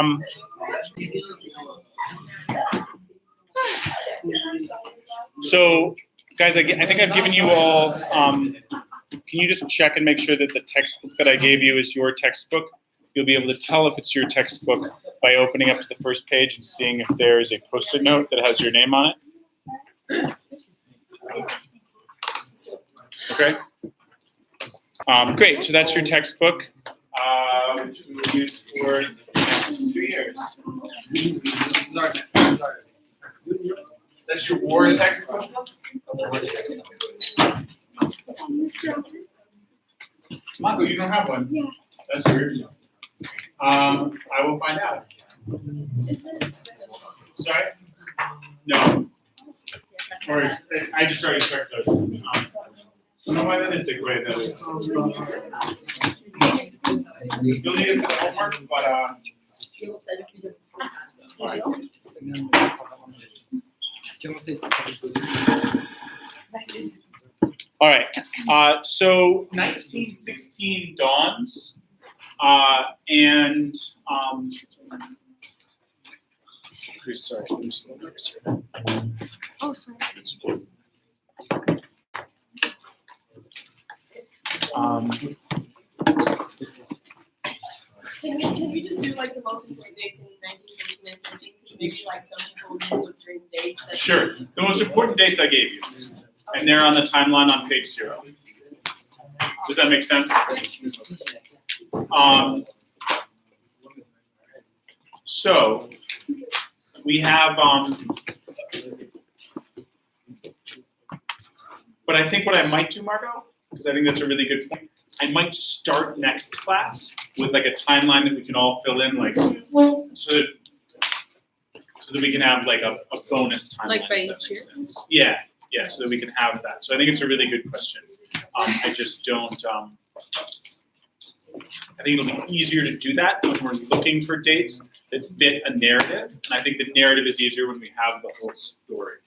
Um, so, guys, I think I've given you all, can you just check and make sure that the textbook that I gave you is your textbook? You'll be able to tell if it's your textbook by opening up to the first page and seeing if there's a post-it note that has your name on it. Okay. Great, so that's your textbook, which we will use for the next 2 years. That's your war textbook? Marco, you don't have one? Yeah. That's weird. I will find out. Sorry? No. Or I just already checked those. I don't know why that is the way that is. You'll need it for the homework, but all right. All right. So 1916 dawns, and sorry, I'm slow numbers here. Oh, sorry. Can you just do like the most important dates in 1915 and 1915? Maybe like some people didn't look certain dates. Sure. The most important dates I gave you, and they're on the timeline on page 0. Does that make sense? So we have, but I think what I might do, Margot, because I think that's a really good point, I might start next class with like a timeline that we can all fill in, like so that we can have like a bonus timeline. Like by if that each makes year? sense. Yeah, so that we can have that. So I think it's a really good question. I just don't. I think it'll be easier to do that when we're looking for dates that fit a narrative, and I think the narrative is easier when we have the whole story.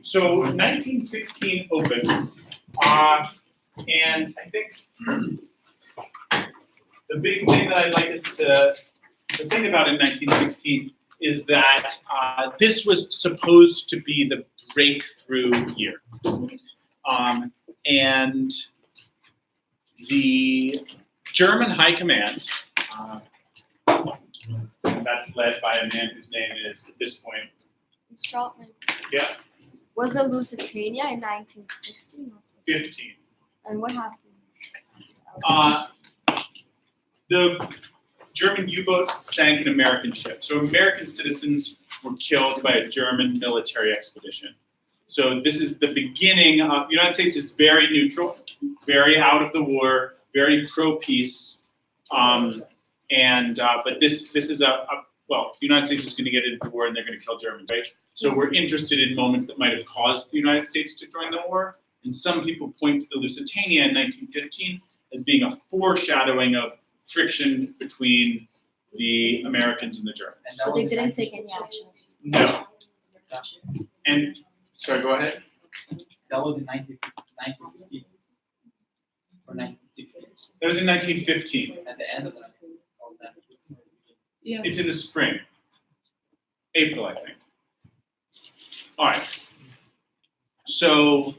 So 1916 opens, and I think the big thing that I'd like us to think about in 1916 is that this was supposed to be the breakthrough year. And the German High Command, that's led by a man whose name is, at this point, Stratman. Yeah. Was the Lusitania in 1916? 15. And what happened? The German U-boats sank an American ship. So American citizens were killed by a German military expedition. So this is the beginning of, the United States is very neutral, very out of the war, very pro-peace. But this is well, the United States is going to get into the war and they're going to kill Germans, right? So we're interested in moments that might have caused the United States to join the war. And some people point to the Lusitania in 1915 as being a foreshadowing of friction between the Americans and the Germans. So they didn't take any action. No. And, sorry, go ahead. That was in 1915 or 1916. That was in 1915. At the end of the Yeah. It's in the spring. April, I think. All right. So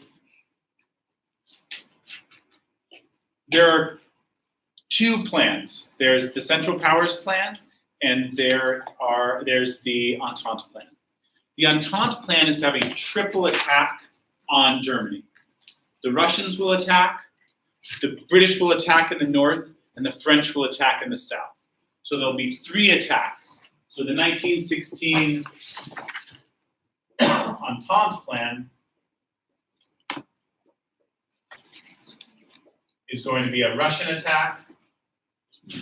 there are 2 plans. There's the Central Powers Plan, and there's the Entente Plan. The Entente Plan is to have a triple attack on Germany. The Russians will attack, the British will attack in the north, and the French will attack in the south. So there'll be 3 attacks. So the 1916 Entente Plan is going to be a Russian attack, a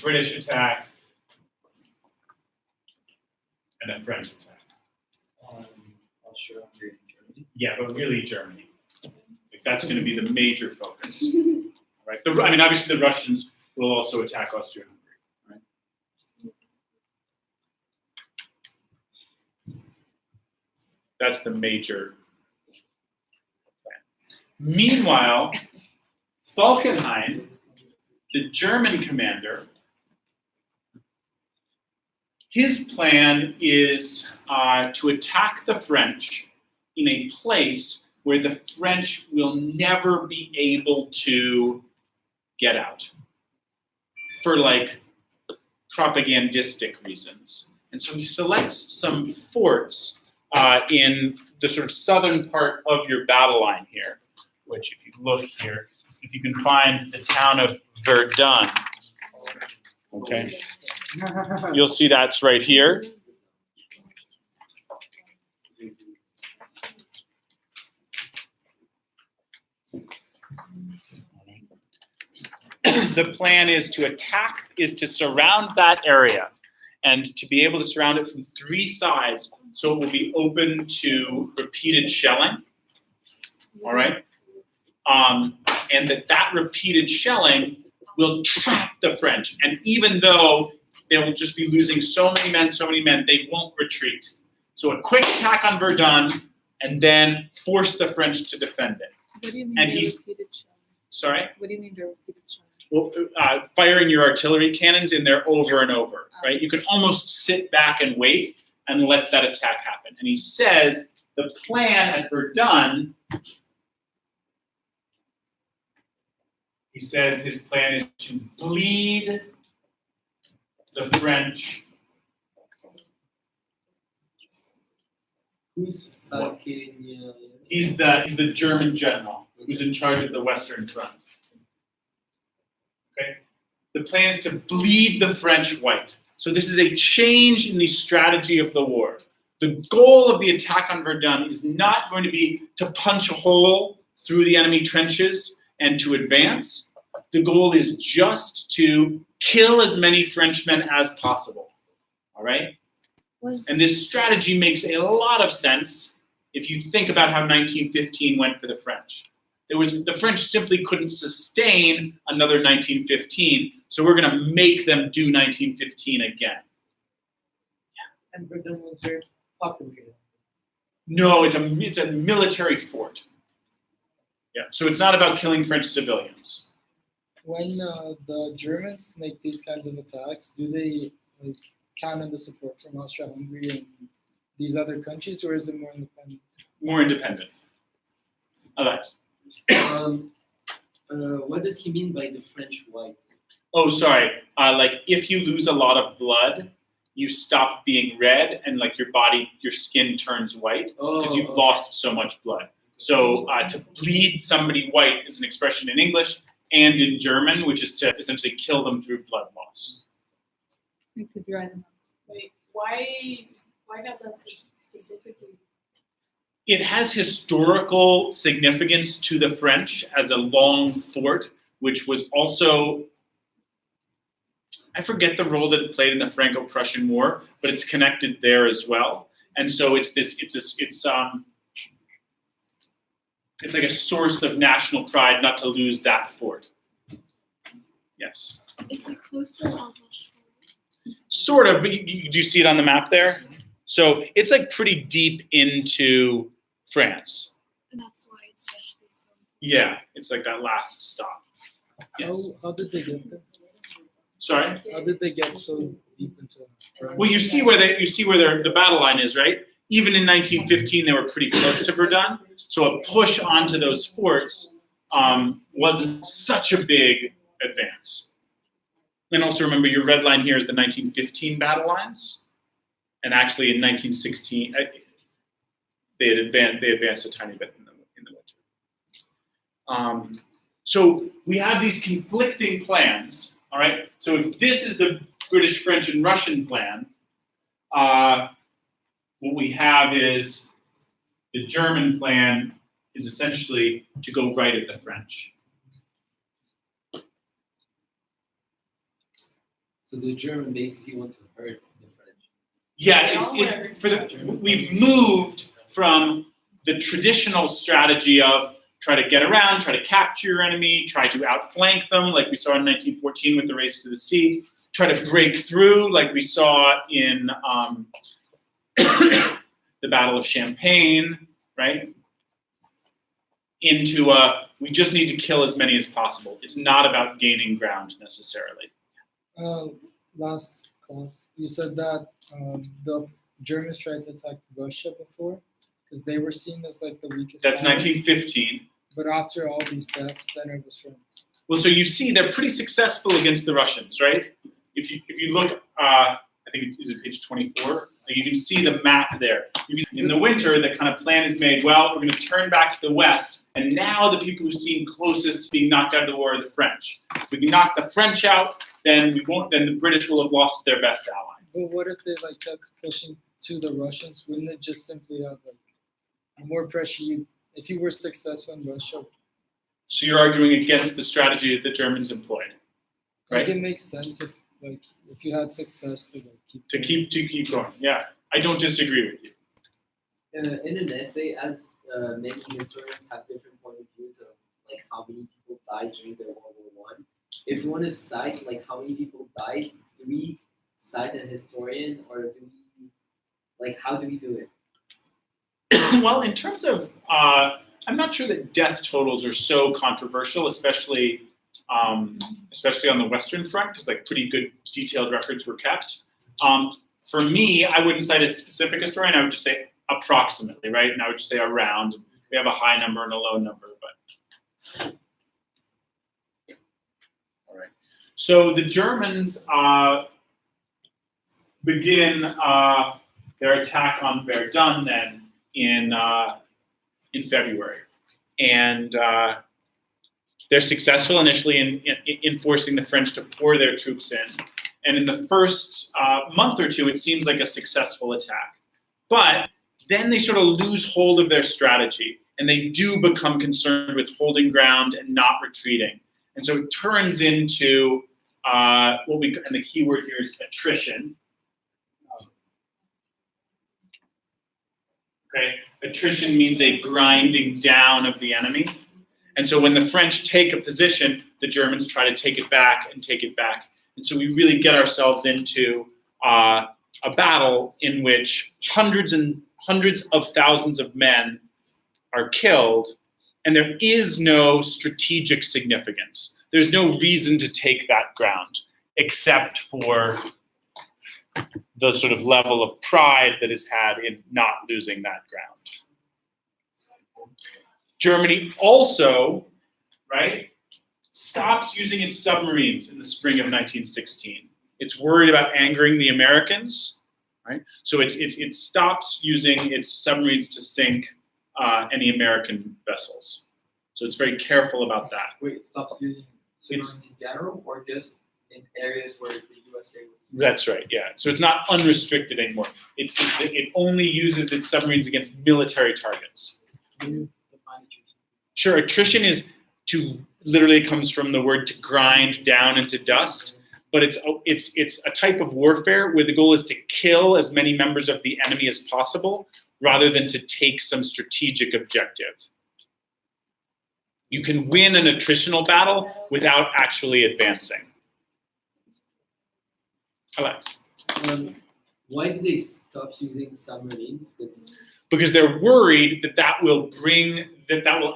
British attack, and a French attack. Austria, Hungary, and Germany. Yeah, but really Germany. Like, that's going to be the major focus. Right? Obviously the Russians will also attack Austria-Hungary. Right? That's the major plan. Meanwhile, Falkenhayn the German commander, his plan is to attack the French in a place where the French will never be able to get out for like propagandistic reasons. And so he selects some forts in the sort of southern part of your battle line here, which if you look here, if you can find the town of Verdun, okay, you'll see that's right here. The plan is to surround that area and to be able to surround it from 3 sides so it will be open to repeated shelling, all right? And that repeated shelling will trap the French. And even though they will just be losing so many men, they won't retreat. So a quick attack on Verdun and then force the French to defend it. What do you mean And by he's- repeated shelling? Sorry? What do you mean by repeated shelling? Well, firing your artillery cannons in there over and over, right? You can almost sit back and wait and let that attack happen. And he says the plan at Verdun, he says his plan is to bleed the French. Who's fucking? He's the German general who's in charge of the Western Front. Okay? The plan is to bleed the French white. So this is a change in the strategy of the war. The goal of the attack on Verdun is not going to be to punch a hole through the enemy trenches and to advance. The goal is just to kill as many Frenchmen as possible. All right? And this strategy makes a lot of sense if you think about how 1915 went for the French. The French simply couldn't sustain another 1915, so we're going to make them do 1915 again. And Verdun was very popular. No, it's a military fort. Yeah, so it's not about killing French civilians. When the Germans make these kinds of attacks, do they count on the support from Austria-Hungary and these other countries, or is it more independent? More independent. Alex. What does he mean by the French white? Oh, sorry. Like if you lose a lot of blood, you stop being red, and like your skin turns white because you've lost so much blood. So to bleed somebody white is an expression in English and in German, which is to essentially kill them through blood loss. Like to dry them out. Wait, why not that specifically? It has historical significance to the French as a long fort, which was also, I forget the role that it played in the Franco-Prussian War, but it's connected there as well. And so it's like a source of national pride not to lose that fort. Yes. Is it close to Alsace? Sort of, but do you see it on the map there? So it's like pretty deep into France. And that's why it's actually so. Yeah, it's like that last stop. Yes. How did they get there? Sorry? How did they get so deep into France? Well, you see where the battle line is, right? Even in 1915, they were pretty close to Verdun. So a push onto those forts wasn't such a big advance. And also remember, your red line here is the 1915 battle lines. And actually in 1916, they advanced a tiny bit in the winter. So we have these conflicting plans, all right? So if this is the British, French, and Russian plan, what we have is the German plan is essentially to go right at the French. So the German basically want to hurt the French. Yeah, we've moved from the traditional strategy of try to get around, try to capture your enemy, try to outflank them, like we saw in 1914 with the Race to the Sea, try to break through, like we saw in the Battle of Champagne, right? into we just need to kill as many as possible. It's not about gaining ground necessarily. Last class, you said that the Germans tried to attack Russia before because they were seen as like the weakest. That's power. 1915. But after all these deaths, then it was France. Well, so you see, they're pretty successful against the Russians, right? If you look, I think is it page 24. You can see the map there. In the winter, the kind of plan is made. Well, we're going to turn back to the west, and now the people who seem closest to being knocked out of the war are the French. If we can knock the French out, then we won't. Then the British will have lost their best ally. But what if they like kept pushing to the Russians? Wouldn't it just simply have like more pressure? If you were successful in Russia, So you're arguing against the strategy that the Germans employed, right? like it makes sense if you had success to like keep Going. Yeah, I don't disagree with you. In an essay, as many historians have different point of views of like how many people died during the World War I. If you want to cite like how many people died, do we cite a historian or do we like how do we do it? Well, in terms of, I'm not sure that death totals are so controversial, especially on the Western Front, because like pretty good detailed records were kept. For me, I wouldn't cite a specific historian. I would just say approximately, right? And I would just say around. We have a high number and a low number, but all right. So the Germans begin their attack on Verdun then in February, and they're successful initially in forcing the French to pour their troops in. And in the first month or two, it seems like a successful attack. But then they sort of lose hold of their strategy, and they do become concerned with holding ground and not retreating. And so it turns into and the key word here is attrition. Okay, attrition means a grinding down of the enemy. And so when the French take a position, the Germans try to take it back and take it back. And so we really get ourselves into a battle in which hundreds of thousands of men are killed, and there is no strategic significance. There's no reason to take that ground, except for the sort of level of pride that is had in not losing that ground. Germany also, right, stops using its submarines in the spring of 1916. It's worried about angering the Americans, right? So it stops using its submarines to sink any American vessels. So it's very careful about that. Wait, it stops using It's- submarines in general or just in areas where the USA was? That's right, yeah. So it's not unrestricted anymore. It only uses its submarines against military targets. Can you define attrition? Sure, attrition is literally comes from the word to grind down into dust, but it's a type of warfare where the goal is to kill as many members of the enemy as possible rather than to take some strategic objective. You can win an attritional battle without actually advancing. Alex? Why do they stop using submarines? Because they're worried that will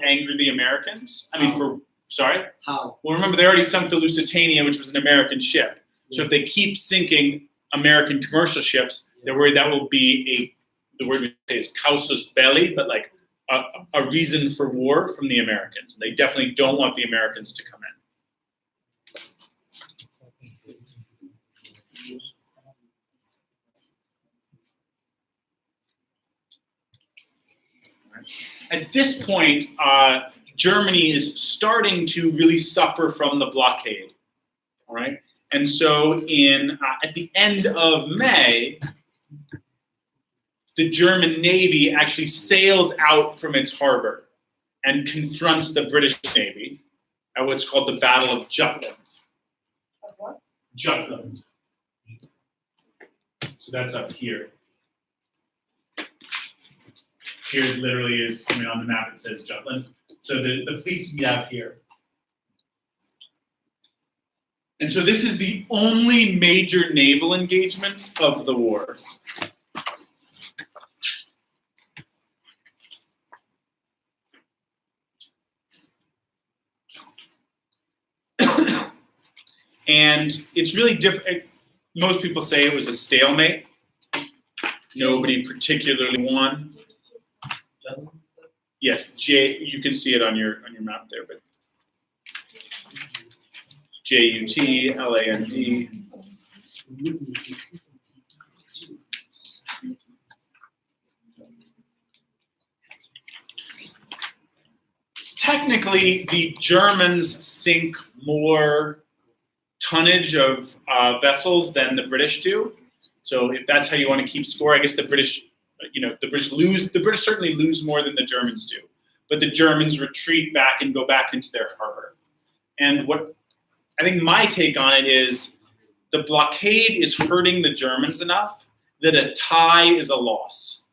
anger the Americans. I mean, sorry? How? Well, remember, they already sunk the Lusitania, which was an American ship. So if they keep sinking American commercial ships, they're worried that will be the word we say is casus belli, but like a reason for war from the Americans. They definitely don't want the Americans to come in. At this point, Germany is starting to really suffer from the blockade. All right, and so at the end of May, the German Navy actually sails out from its harbor and confronts the British Navy at what's called the Battle of Jutland. What? Jutland. So that's up here. Here literally is, I mean, on the map it says Jutland. So the fleets we have here. And so this is the only major naval engagement of the war. And it's really different. Most people say it was a stalemate. Nobody particularly won. Yes, you can see it on your map there, but JUT, LAND. Technically, the Germans sink more tonnage of vessels than the British do. So if that's how you want to keep score, I guess the British, the British certainly lose more than the Germans do. But the Germans retreat back and go back into their harbor. And what I think my take on it is the blockade is hurting the Germans enough that a tie is a loss.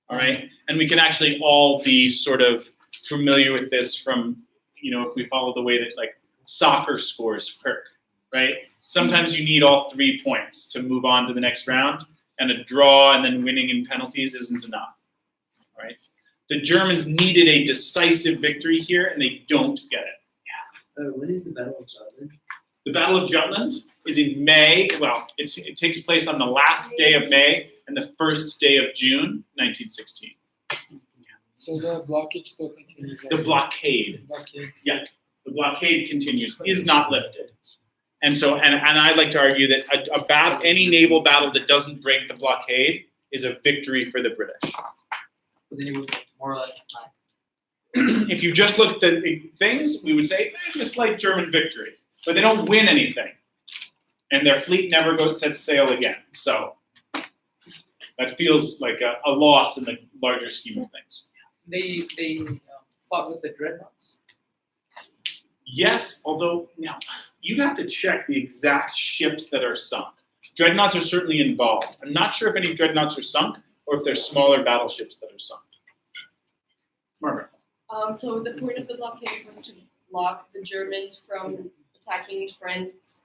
All right? And we can actually all be sort of familiar with this from, if we follow the way that like soccer scores work, right? Sometimes you need all 3 points to move on to the next round, and a draw and then winning in penalties isn't enough, right? The Germans needed a decisive victory here, and they don't get it. When is the Battle of Jutland? The Battle of Jutland is in May. Well, it takes place on the last day of May and the first day of June, 1916. So the blockage still continues. The blockade. Yeah, the blockade continues, is not lifted. And so, and I'd like to argue that any naval battle that doesn't break the blockade is a victory for the British. But then it was more or less time. If you just look at the things, we would say a slight German victory, but they don't win anything, and their fleet never sets sail again. So that feels like a loss in the larger scheme of things. They fought with the dreadnoughts. Yes, although now you have to check the exact ships that are sunk. Dreadnoughts are certainly involved. I'm not sure if any dreadnoughts are sunk or if they're smaller battleships that are sunk. Margaret. So the point of the blockade was to block the Germans from attacking France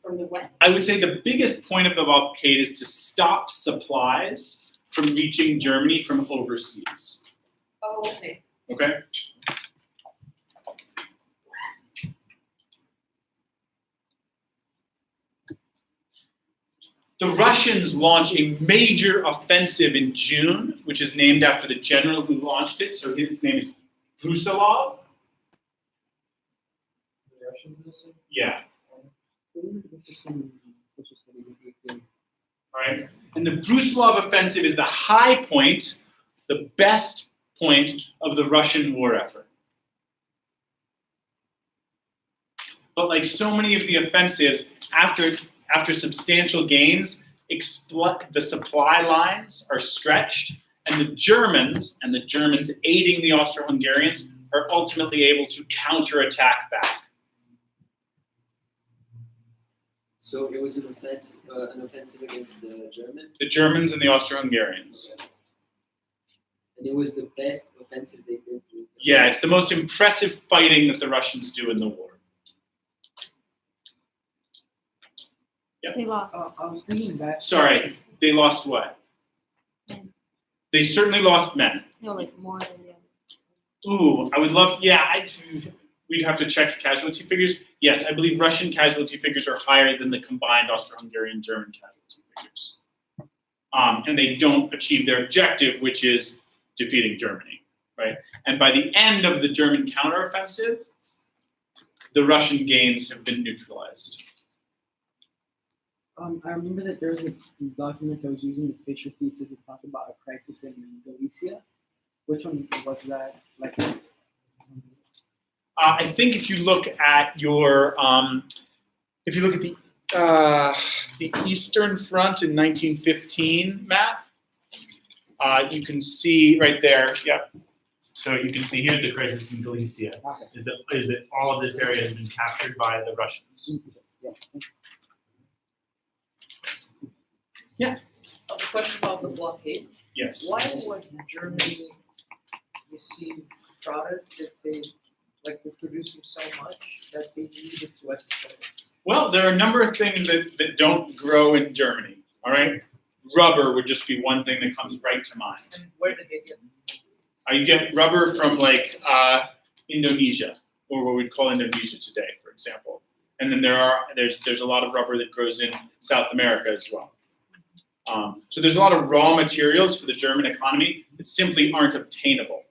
from the west. I would say the biggest point of the blockade is to stop supplies from reaching Germany from overseas. Oh, okay. Okay? The Russians launch a major offensive in June, which is named after the general who launched it. So his name is Brusilov. Yeah. All right. And the Brusilov offensive is the high point, the best point of the Russian war effort. But like so many of the offensives, after substantial gains, the supply lines are stretched, and the Germans aiding the Austro-Hungarians are ultimately able to counterattack back. So it was an offensive against the Germans? The Germans and the Austro-Hungarians. And it was the best offensive they could do? Yeah, it's the most impressive fighting that the Russians do in the war. They lost. I was thinking that. Sorry, they lost what? Men. They certainly lost men. No, like more than the other. Ooh, I would love, we'd have to check casualty figures. Yes, I believe Russian casualty figures are higher than the combined Austro-Hungarian German casualty figures. And they don't achieve their objective, which is defeating Germany, right? And by the end of the German counteroffensive, the Russian gains have been neutralized. I remember that there was a document that was using the Fisher thesis to talk about a crisis in Galicia. Which one was that? I think if you look at your, the Eastern Front in 1915 map, you can see right there. Yep. So you can see here's the crisis in Galicia. Is that all of this area has been captured by the Russians? Yeah. A question about the blockade. Yes. Why would Germany receive products if they were producing so much that they needed to export? Well, there are a number of things that don't grow in Germany. All right. Rubber would just be one thing that comes right to mind. And where did they get it? You get rubber from Indonesia, or what we'd call Indonesia today, for example. And then there's a lot of rubber that grows in South America as well. So there's a lot of raw materials for the German economy that simply aren't obtainable.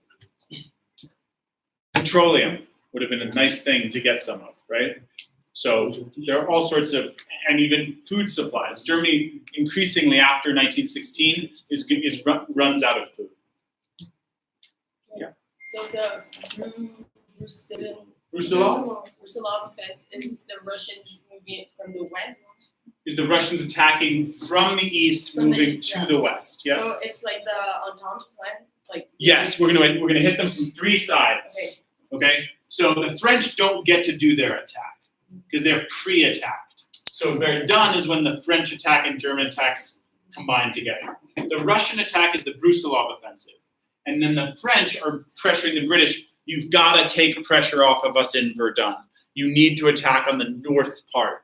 Petroleum would have been a nice thing to get some of, right? So there are all sorts of, and even food supplies. Germany, increasingly after 1916, runs out of food. So the Brusilov offense is the Russians moving from the west. Is the Russians attacking from the east, From the moving east, to yeah. the west? Yeah. So it's like the Entente plan, like. Yes, we're gonna hit them from three sides. Okay. Okay. So the French don't get to do their attack because they're pre-attacked. So Verdun is when the French attack and German attacks combine together. The Russian attack is the Brusilov offensive. And then the French are pressuring the British. You've got to take pressure off of us in Verdun. You need to attack on the north part.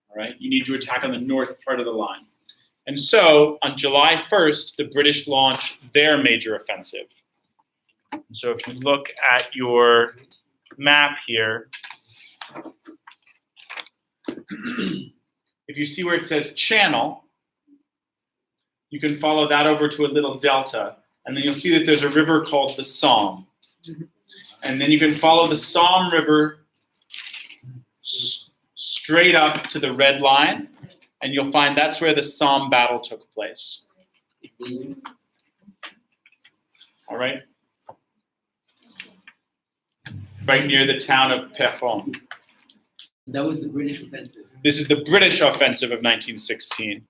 All right? You need to attack on the north part of the line. And so on July 1st, the British launch their major offensive. So if you look at your map here, if you see where it says Channel, you can follow that over to a little delta. And then you'll see that there's a river called the Somme. And then you can follow the Somme River straight up to the red line, and you'll find that's where the Somme battle took place. All right? Right near the town of Péronne. That was the British offensive. This is the British offensive of 1916.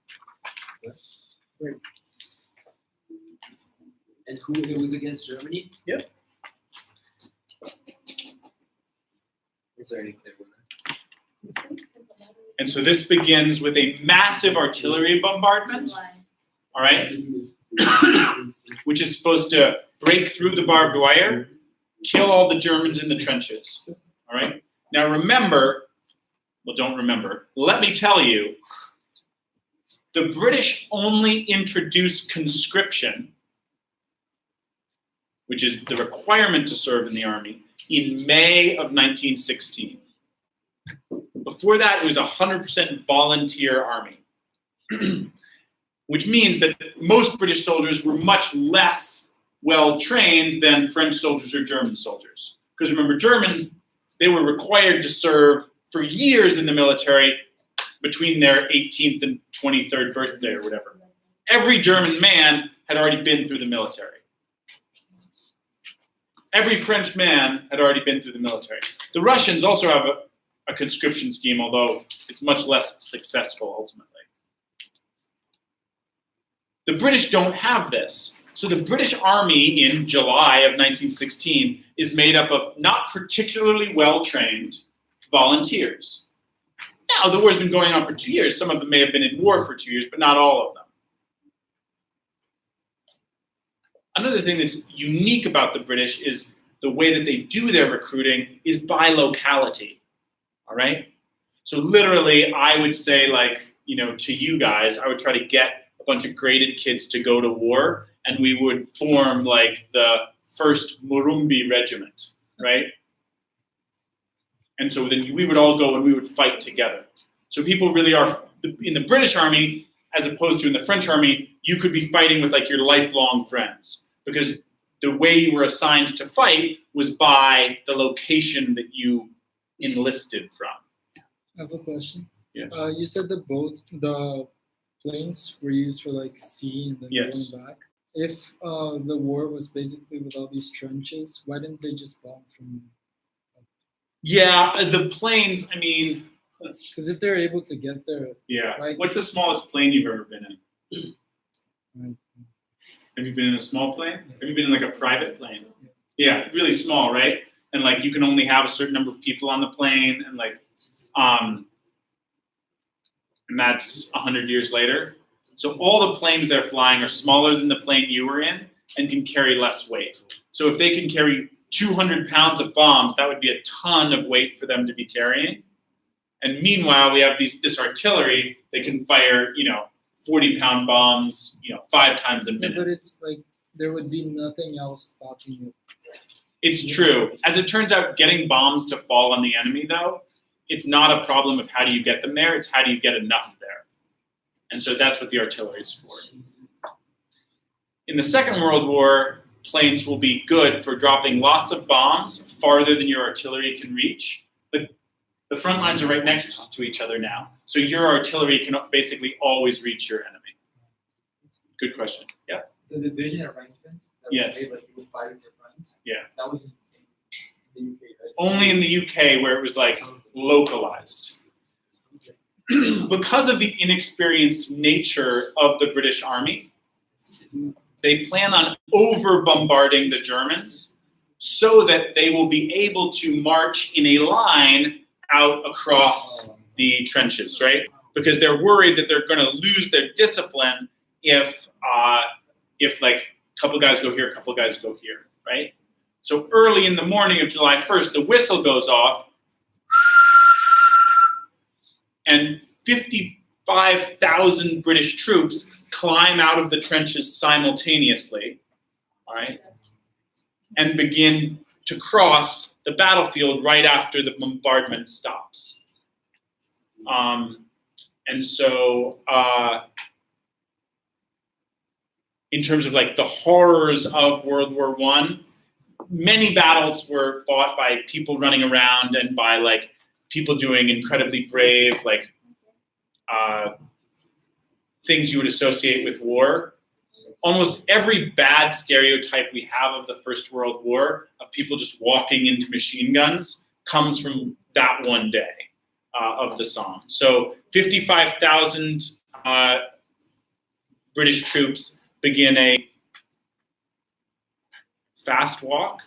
And who it was against Germany? Yep. Is there any clear one? And so this begins with a massive artillery bombardment, all right, which is supposed to break through the barbed wire, kill all the Germans in the trenches, all right? Now remember, well, don't remember, let me tell you, the British only introduced conscription, which is the requirement to serve in the army, in May of 1916. Before that, it was 100% volunteer army, which means that most British soldiers were much less well-trained than French soldiers or German soldiers. Because remember, Germans, they were required to serve for years in the military between their 18th and 23rd birthday or whatever. Every German man had already been through the military. Every French man had already been through the military. The Russians also have a conscription scheme, although it's much less successful ultimately. The British don't have this. So the British Army in July of 1916 is made up of not particularly well-trained volunteers. Now, the war's been going on for 2 years. Some of them may have been in war for 2 years, but not all of them. Another thing that's unique about the British is the way that they do their recruiting is by locality, all right? So literally, I would say, like, you know, to you guys, I would try to get a bunch of graded kids to go to war, and we would form, like, the 1st Murumbi Regiment, right? And so then we would all go and we would fight together. So people really are, in the British Army, as opposed to in the French Army, you could be fighting with, like, your lifelong friends, because the way you were assigned to fight was by the location that you enlisted from. I have a question. Yes. You said the planes were used for like sea and then Yes. going back. If the war was basically with all these trenches, why didn't they just bomb from? Yeah, the planes, I mean, Because if they're able to get there, yeah. Like- What's the smallest plane you've ever been in? Right. Have you been in a small plane? Have you been in like a private plane? Yeah, really small, right? And like you can only have a certain number of people on the plane, and like, and that's 100 years later. So all the planes they're flying are smaller than the plane you were in and can carry less weight. So if they can carry 200 pounds of bombs, that would be a ton of weight for them to be carrying. And meanwhile, we have this artillery that can fire, 40-pound bombs, 5 times a yeah, minute. but it's like there would be nothing else stopping it. It's true. As it turns out, getting bombs to fall on the enemy, though, it's not a problem of how do you get them there, it's how do you get enough there. And so that's what the artillery is for. In the Second World War, planes will be good for dropping lots of bombs farther than your artillery can reach. The front lines are right next to each other now. So your artillery can basically always reach your enemy. Good question. Yeah? The division arrangement that Yes. was made, like you would fight with your friends. Yeah. That was in the UK, right? Only in the UK where it was like localized. Because of the inexperienced nature of the British Army, they plan on over-bombarding the Germans so that they will be able to march in a line out across the trenches, right? Because they're worried that they're going to lose their discipline if like a couple guys go here, a couple guys go here, right? So early in the morning of July 1st, the whistle goes off, and 55,000 British troops climb out of the trenches simultaneously, all right, and begin to cross the battlefield right after the bombardment stops. And so in terms of like the horrors of World War I, many battles were fought by people running around and by like people doing incredibly brave, like things you would associate with war. Almost every bad stereotype we have of the First World War, of people just walking into machine guns, comes from that one day of the Somme. So 55,000 British troops begin a fast walk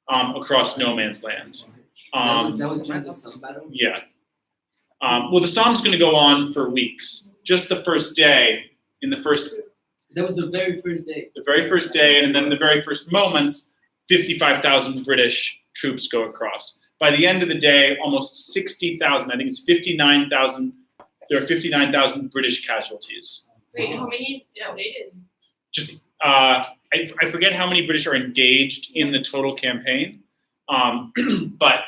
across no man's land. That was during the Somme battle? Yeah. Well, the Somme's going to go on for weeks. Just the first day, That was the very first day. the very first day, and then the very first moments, 55,000 British troops go across. By the end of the day, almost 60,000, I think it's 59,000, there are 59,000 British casualties. Wait, how many? Yeah, they did. Just, I forget how many British are engaged in the total campaign, but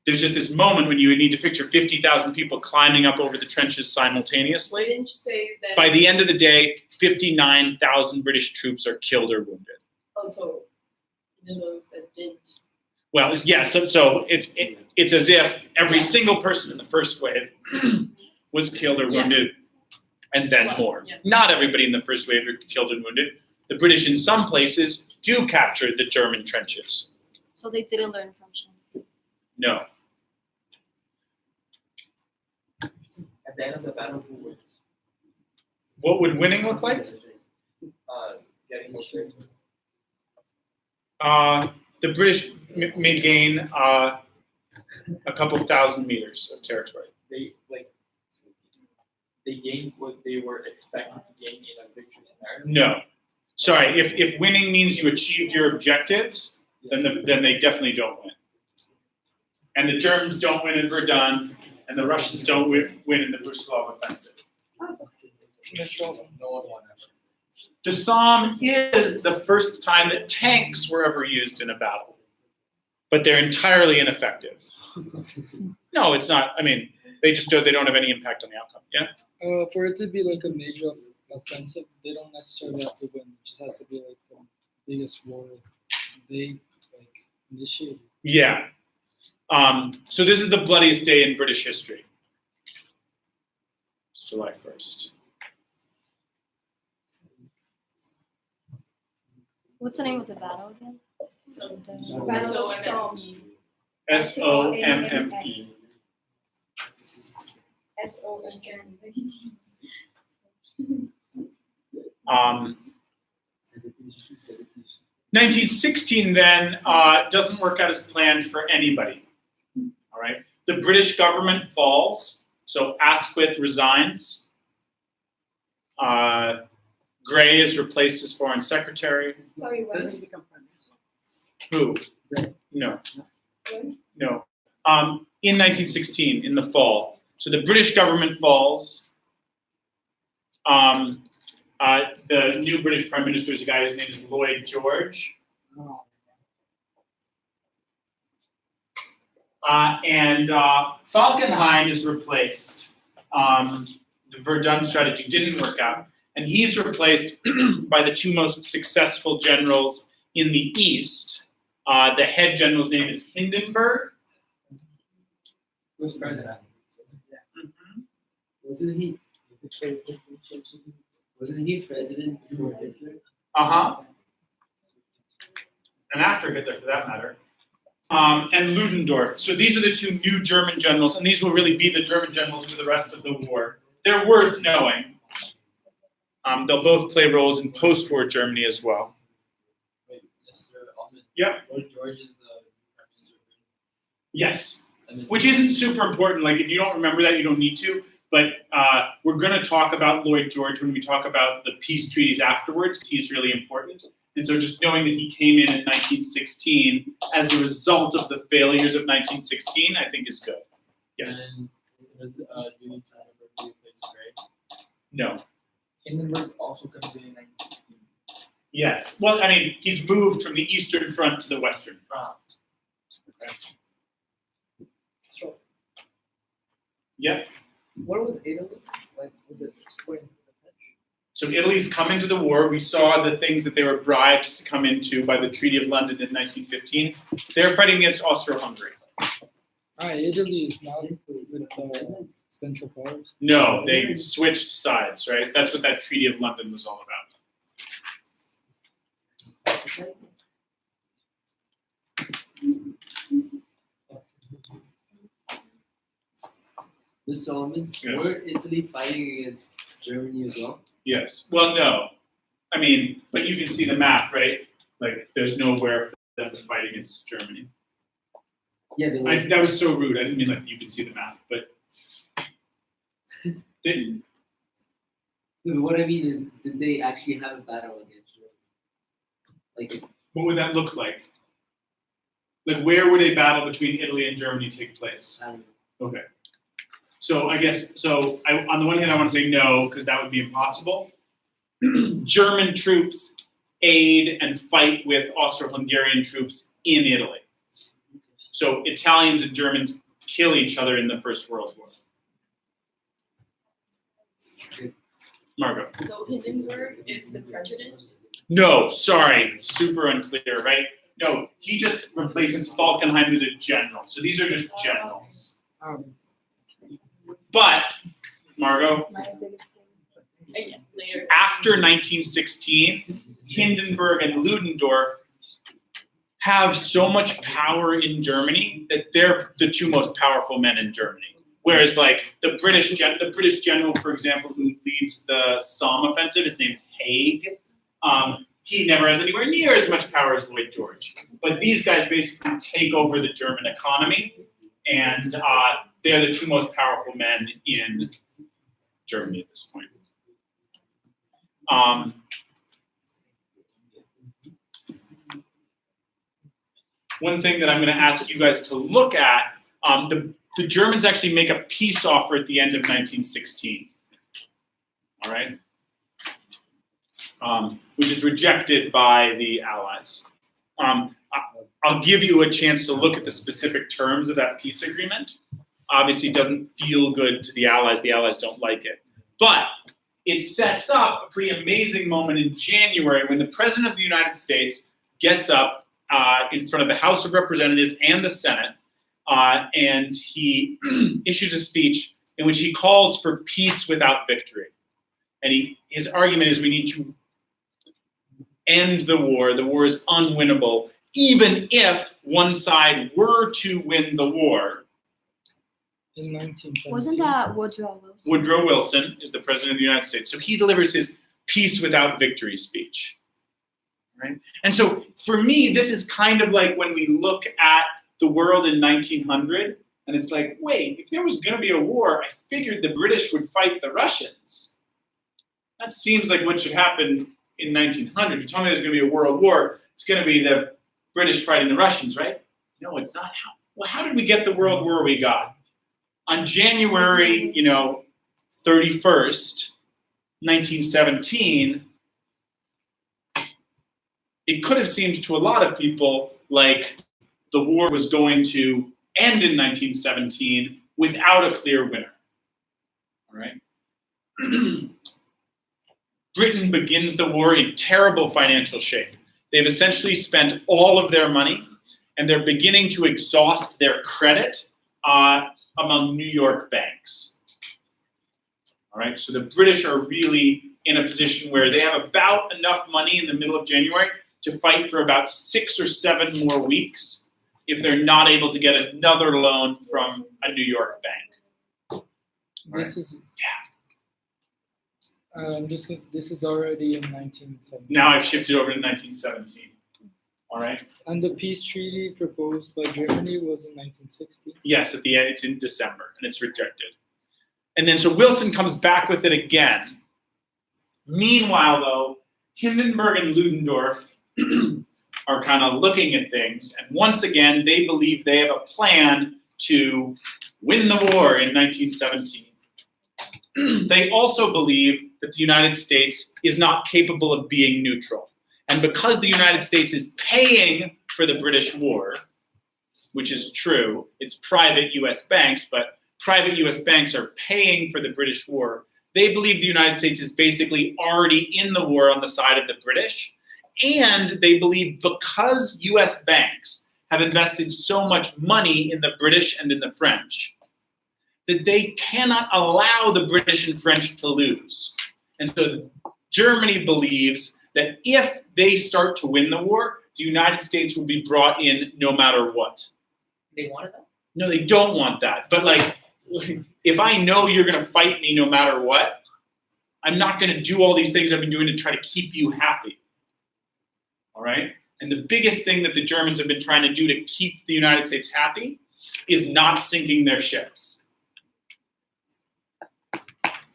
there's just this moment when you need to picture 50,000 people climbing up over the trenches simultaneously. Didn't you say that? By the end of the day, 59,000 British troops are killed or wounded. Also, even those that didn't. Well, yeah, so it's as if every single person in the first wave was killed or Yeah. wounded, and then Was, more. yeah. Not everybody in the first wave are killed and wounded. The British, in some places, do capture the German trenches. So they didn't learn from China. No. At the end of the battle, who wins? What would winning look like? Getting straight. The British may gain a couple thousand meters of territory. They gained what they were expected to gain in a victory scenario. No. Sorry, if winning means you achieved your objectives, then they definitely don't win. And the Germans don't win in Verdun, and the Russians don't win in the Brusilov offensive. No one won ever. The Somme is the first time that tanks were ever used in a battle, but they're entirely ineffective. No, it's not. I mean, they don't have any impact on the outcome. Yeah. For it to be like a major offensive, they don't necessarily have to win. It just has to be like the biggest war they like initiated. Yeah. So this is the bloodiest day in British history. It's July 1st. What's the name of the battle again? Battle of Somme. SOMME. Um, 1916 then doesn't work out as planned for anybody. All right, the British government falls, so Asquith resigns. Grey is replaced as foreign secretary. Sorry, what? Doesn't he become prime minister? Who? No. When? No. In 1916, in the fall. So the British government falls. The new British Prime Minister is a guy whose name is Lloyd George. Oh. And Falkenhayn is replaced. The Verdun strategy didn't work out. And he's replaced by the two most successful generals in the East. The head general's name is Hindenburg. Who's president? Wasn't he president before Hitler? And after Hitler, for that matter. And Ludendorff. So these are the two new German generals, and these will really be the German generals for the rest of the war. They're worth knowing. They'll both play roles in post-war Germany as well. Wait, Mr. Altman. Yep. Lord George is the Prime Minister. Yes. I mean, Which isn't super important. Like, if you don't remember that, you don't need to. But we're going to talk about Lloyd George when we talk about the peace treaties afterwards. He's really important. And so just knowing that he came in 1916 as the result of the failures of 1916, I think is good. Yes. And does do you need to remember who replaced Gray? No. Hindenburg also comes in 1916. Yes. Well, I mean, he's moved from the Eastern Front to the Western Front. Okay. So, Yep. what was Italy? Like, was it supporting the French? So Italy's come into the war. We saw the things that they were bribed to come into by the Treaty of London in 1915. They're fighting against Austro-Hungary. Italy is not with the Central Powers. No, they switched sides, right? That's what that Treaty of London was all about. Mr. Solomon, Yes. were Italy fighting against Germany as well? Yes. Well, no. I mean, but you can see the map, right? Like, there's nowhere for them to fight against Germany. Yeah, but That was so rude. I didn't mean like you could see the map, but didn't. what I mean is, did they actually have a battle against Germany? Like, What would that look like? Like, where would a battle between Italy and Germany take place? I don't know. Okay. So I guess, on the one hand, I want to say no, because that would be impossible. German troops aid and fight with Austro-Hungarian troops in Italy. So Italians and Germans kill each other in the First World War. Margot. So Hindenburg is the president. No, sorry, super unclear, right? No, he just replaces Falkenhayn, who's a general. So these are just generals. But, Margot, Yeah, later. after 1916, Hindenburg and Ludendorff have so much power in Germany that they're the two most powerful men in Germany. Whereas, like, the British general, for example, who leads the Somme offensive, his name's Haig, he never has anywhere near as much power as Lloyd George. But these guys basically take over the German economy, and they're the two most powerful men in Germany at this point. One thing that I'm going to ask you guys to look at, the Germans actually make a peace offer at the end of 1916. All right? Which is rejected by the Allies. I'll give you a chance to look at the specific terms of that peace agreement. Obviously, it doesn't feel good to the Allies. The Allies don't like it. But it sets up a pretty amazing moment in January when the President of the United States gets up in front of the House of Representatives and the Senate, and he issues a speech in which he calls for peace without victory. And his argument is we need to end the war. The war is unwinnable. Even if one side were to win the war. In 1917. Wasn't that Woodrow Wilson? Woodrow Wilson is the President of the United States. So he delivers his peace without victory speech. Right? And so for me, this is kind of like when we look at the world in 1900, and it's like, wait, if there was going to be a war, I figured the British would fight the Russians. That seems like what should happen in 1900. You tell me there's going to be a world war, it's going to be the British fighting the Russians, right? No, it's not. How did we get the world war we got? On January, 31st, 1917, it could have seemed to a lot of people like the war was going to end in 1917 without a clear winner. All right. Britain begins the war in terrible financial shape. They've essentially spent all of their money, and they're beginning to exhaust their credit among New York banks. All right, so the British are really in a position where they have about enough money in the middle of January to fight for about 6 or 7 more weeks if they're not able to get another loan from a New York bank. This is this is already in 1917. Now I've shifted over to 1917. All right. And the peace treaty proposed by Germany was in 1960. Yes, at the end, it's in December, and it's rejected. And then so Wilson comes back with it again. Meanwhile, though, Hindenburg and Ludendorff are kind of looking at things, and once again, they believe they have a plan to win the war in 1917. They also believe that the United States is not capable of being neutral. And because the United States is paying for the British war, which is true, it's private US banks, but private US banks are paying for the British war, they believe the United States is basically already in the war on the side of the British. And they believe because US banks have invested so much money in the British and in the French, that they cannot allow the British and French to lose. And so Germany believes that if they start to win the war, the United States will be brought in no matter what. They wanted that? No, they don't want that. But like, if I know you're going to fight me no matter what, I'm not going to do all these things I've been doing to try to keep you happy. All right? And the biggest thing that the Germans have been trying to do to keep the United States happy is not sinking their ships.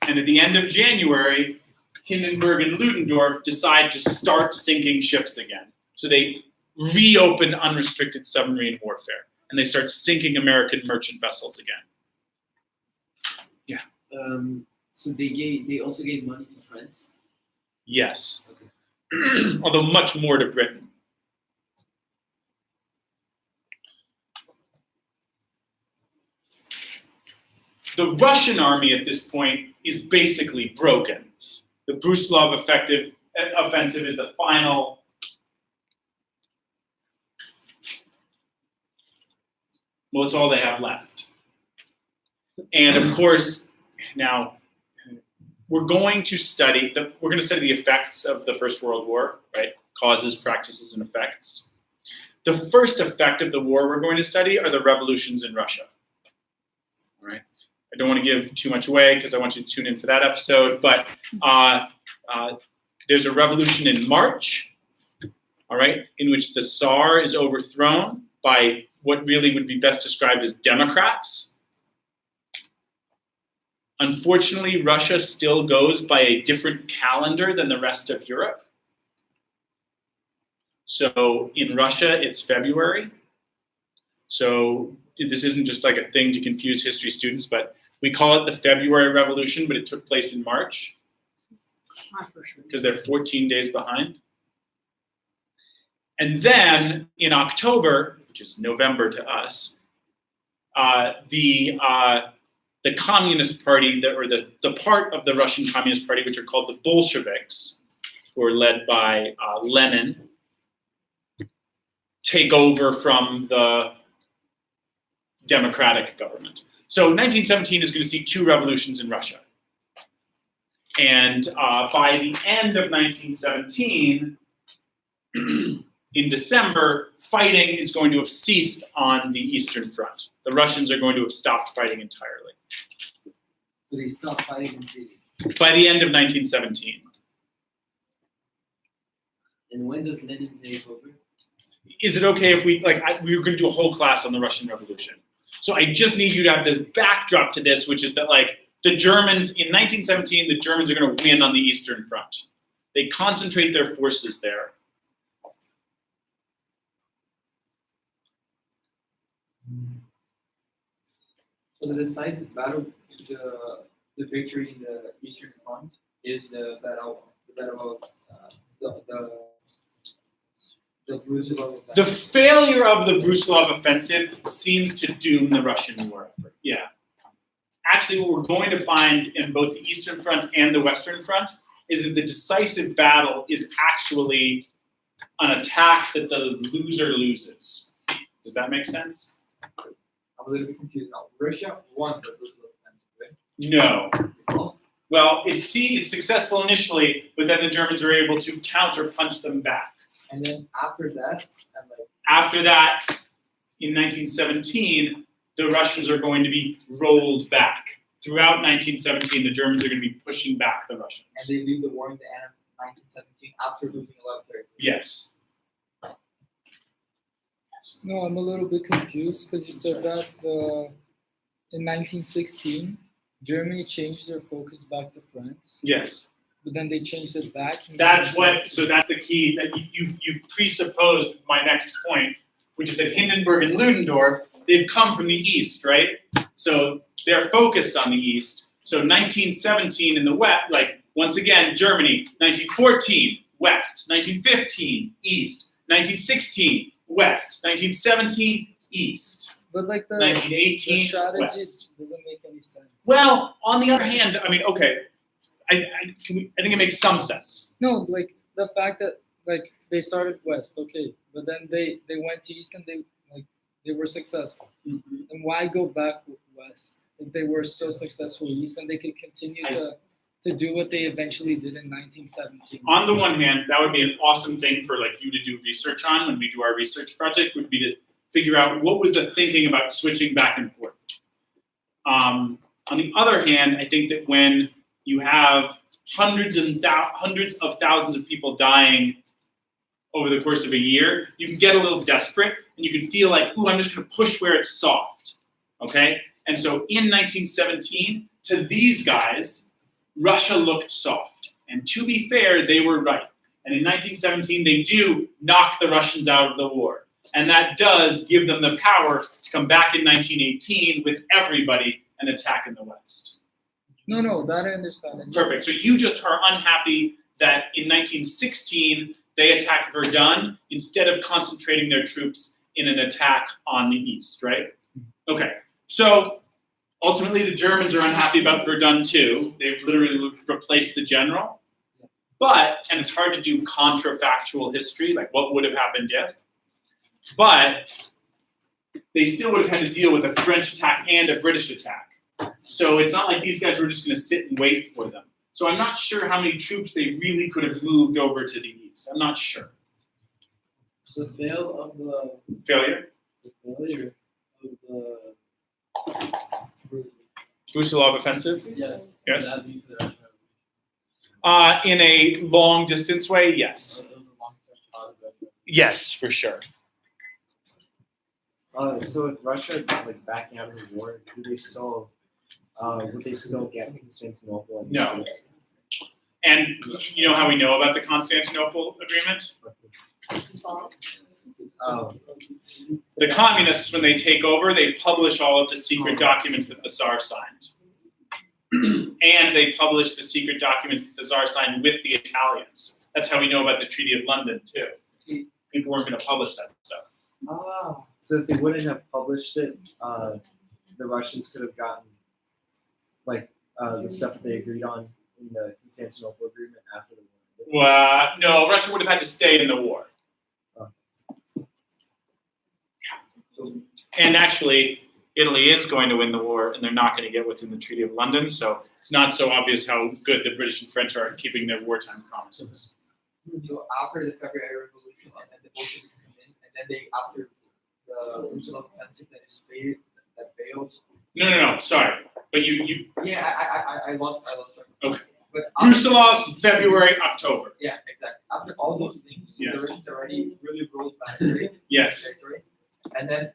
And at the end of January, Hindenburg and Ludendorff decide to start sinking ships again. So they reopen unrestricted submarine warfare, and they start sinking American merchant vessels again. So they also gave money to France. Yes. Although much more to Britain. The Russian army at this point is basically broken. The Brusilov offensive is the final well, it's all they have left. And of course, now we're going to study the effects of the First World War, right? Causes, practices, and effects. The first effect of the war we're going to study are the revolutions in Russia. All right. I don't want to give too much away because I want you to tune in for that episode, but there's a revolution in March, all right, in which the Tsar is overthrown by what really would be best described as Democrats. Unfortunately, Russia still goes by a different calendar than the rest of Europe. So in Russia, it's February. So this isn't just like a thing to confuse history students, but we call it the February Revolution, but it took place in March because they're 14 days behind. And then in October, which is November to us, the Communist Party, the part of the Russian Communist Party, which are called the Bolsheviks, who are led by Lenin, take over from the democratic government. So 1917 is going to see 2 revolutions in Russia. And by the end of 1917, in December, fighting is going to have ceased on the Eastern Front. The Russians are going to have stopped fighting entirely. But they stopped fighting completely. By the end of 1917. And when does Lenin take over? Is it okay if we were going to do a whole class on the Russian Revolution? So I just need you to have the backdrop to this, which is that the Germans, in 1917, the Germans are going to win on the Eastern Front. They concentrate their forces there. So the decisive battle to the victory in the Eastern Front is the battle of the The Brusilov. The failure of the Brusilov offensive seems to doom the Russian war effort. Yeah. Actually, what we're going to find in both the Eastern Front and the Western Front is that the decisive battle is actually an attack that the loser loses. Does that make sense? I'm a little bit confused now. Russia won the Brusilov offensive, No. right? It lost. Well, it's successful initially, but then the Germans are able to counter-punch them back. And then after that, and like After that, in 1917, the Russians are going to be rolled back. Throughout 1917, the Germans are going to be pushing back the Russians. and they leave the war in the end of 1917 after losing a lot of territory. Yes. No, I'm a little bit confused because you said that in 1916, Germany changed their focus back to France, Yes. but then they changed it back. That's the key that you've presupposed my next point, which is that Hindenburg and Ludendorff, they've come from the East, right? So they're focused on the East. So 1917 in the West, like once again, Germany, 1914, West, 1915, East, 1916, West, 1917, East, But like the 1918, strategy West. doesn't make any sense. Well, on the other hand, I mean, okay, I think it makes some sense. No, like the fact that like they started west, okay, but then they went to east and they were successful. Mhm. And why go back west if they were so successful east and they could continue to do what they eventually did in 1917? On the one hand, that would be an awesome thing for like you to do research on when we do our research project, would be to figure out what was the thinking about switching back and forth. On the other hand, I think that when you have hundreds of thousands of people dying over the course of a year, you can get a little desperate and you can feel like, ooh, I'm just gonna push where it's soft, okay? And so in 1917, to these guys, Russia looked soft. And to be fair, they were right. And in 1917, they do knock the Russians out of the war. And that does give them the power to come back in 1918 with everybody and attack in the West. No, that I understand. And Perfect. So you just are unhappy that in 1916, they attacked Verdun instead of concentrating their troops in an attack on the East, right? Okay. So ultimately, the Germans are unhappy about Verdun too. They've literally replaced the general. But, and it's hard to do contrafactual history, like what would have happened if, but they still would have had to deal with a French attack and a British attack. So it's not like these guys were just going to sit and wait for them. So I'm not sure how many troops they really could have moved over to the east. I'm not sure. The failure of the Failure? Brusilov offensive? yes. Yes. That leads to the Russian Revolution. In a long distance way, yes. That was a long-term cause of it. Yes, for sure. So if Russia like backing out of the war, do they still would they still get Constantinople? And No. And you know how we know about the Constantinople Agreement? The communists, when they take over, they publish all of the secret documents that the Tsar signed. And they publish the secret documents that the Tsar signed with the Italians. That's how we know about the Treaty of London, too. People weren't going to publish that stuff. So if they wouldn't have published it, the Russians could have gotten like the stuff that they agreed on in the Constantinople Agreement after the war. No, Russia would have had to stay in the war. And actually, Italy is going to win the war, and they're not going to get what's in the Treaty of London, so it's not so obvious how good the British and French are at keeping their wartime promises. So after the February Revolution and then the Bolsheviks come in, and then they after the Brusilov offensive that fails. No, sorry. But you Yeah, I lost track. Okay. But Brusilov, February, October. Yeah, exactly. After all those things, Yes. the Russians already really rolled back, right? Yes, Territory. And then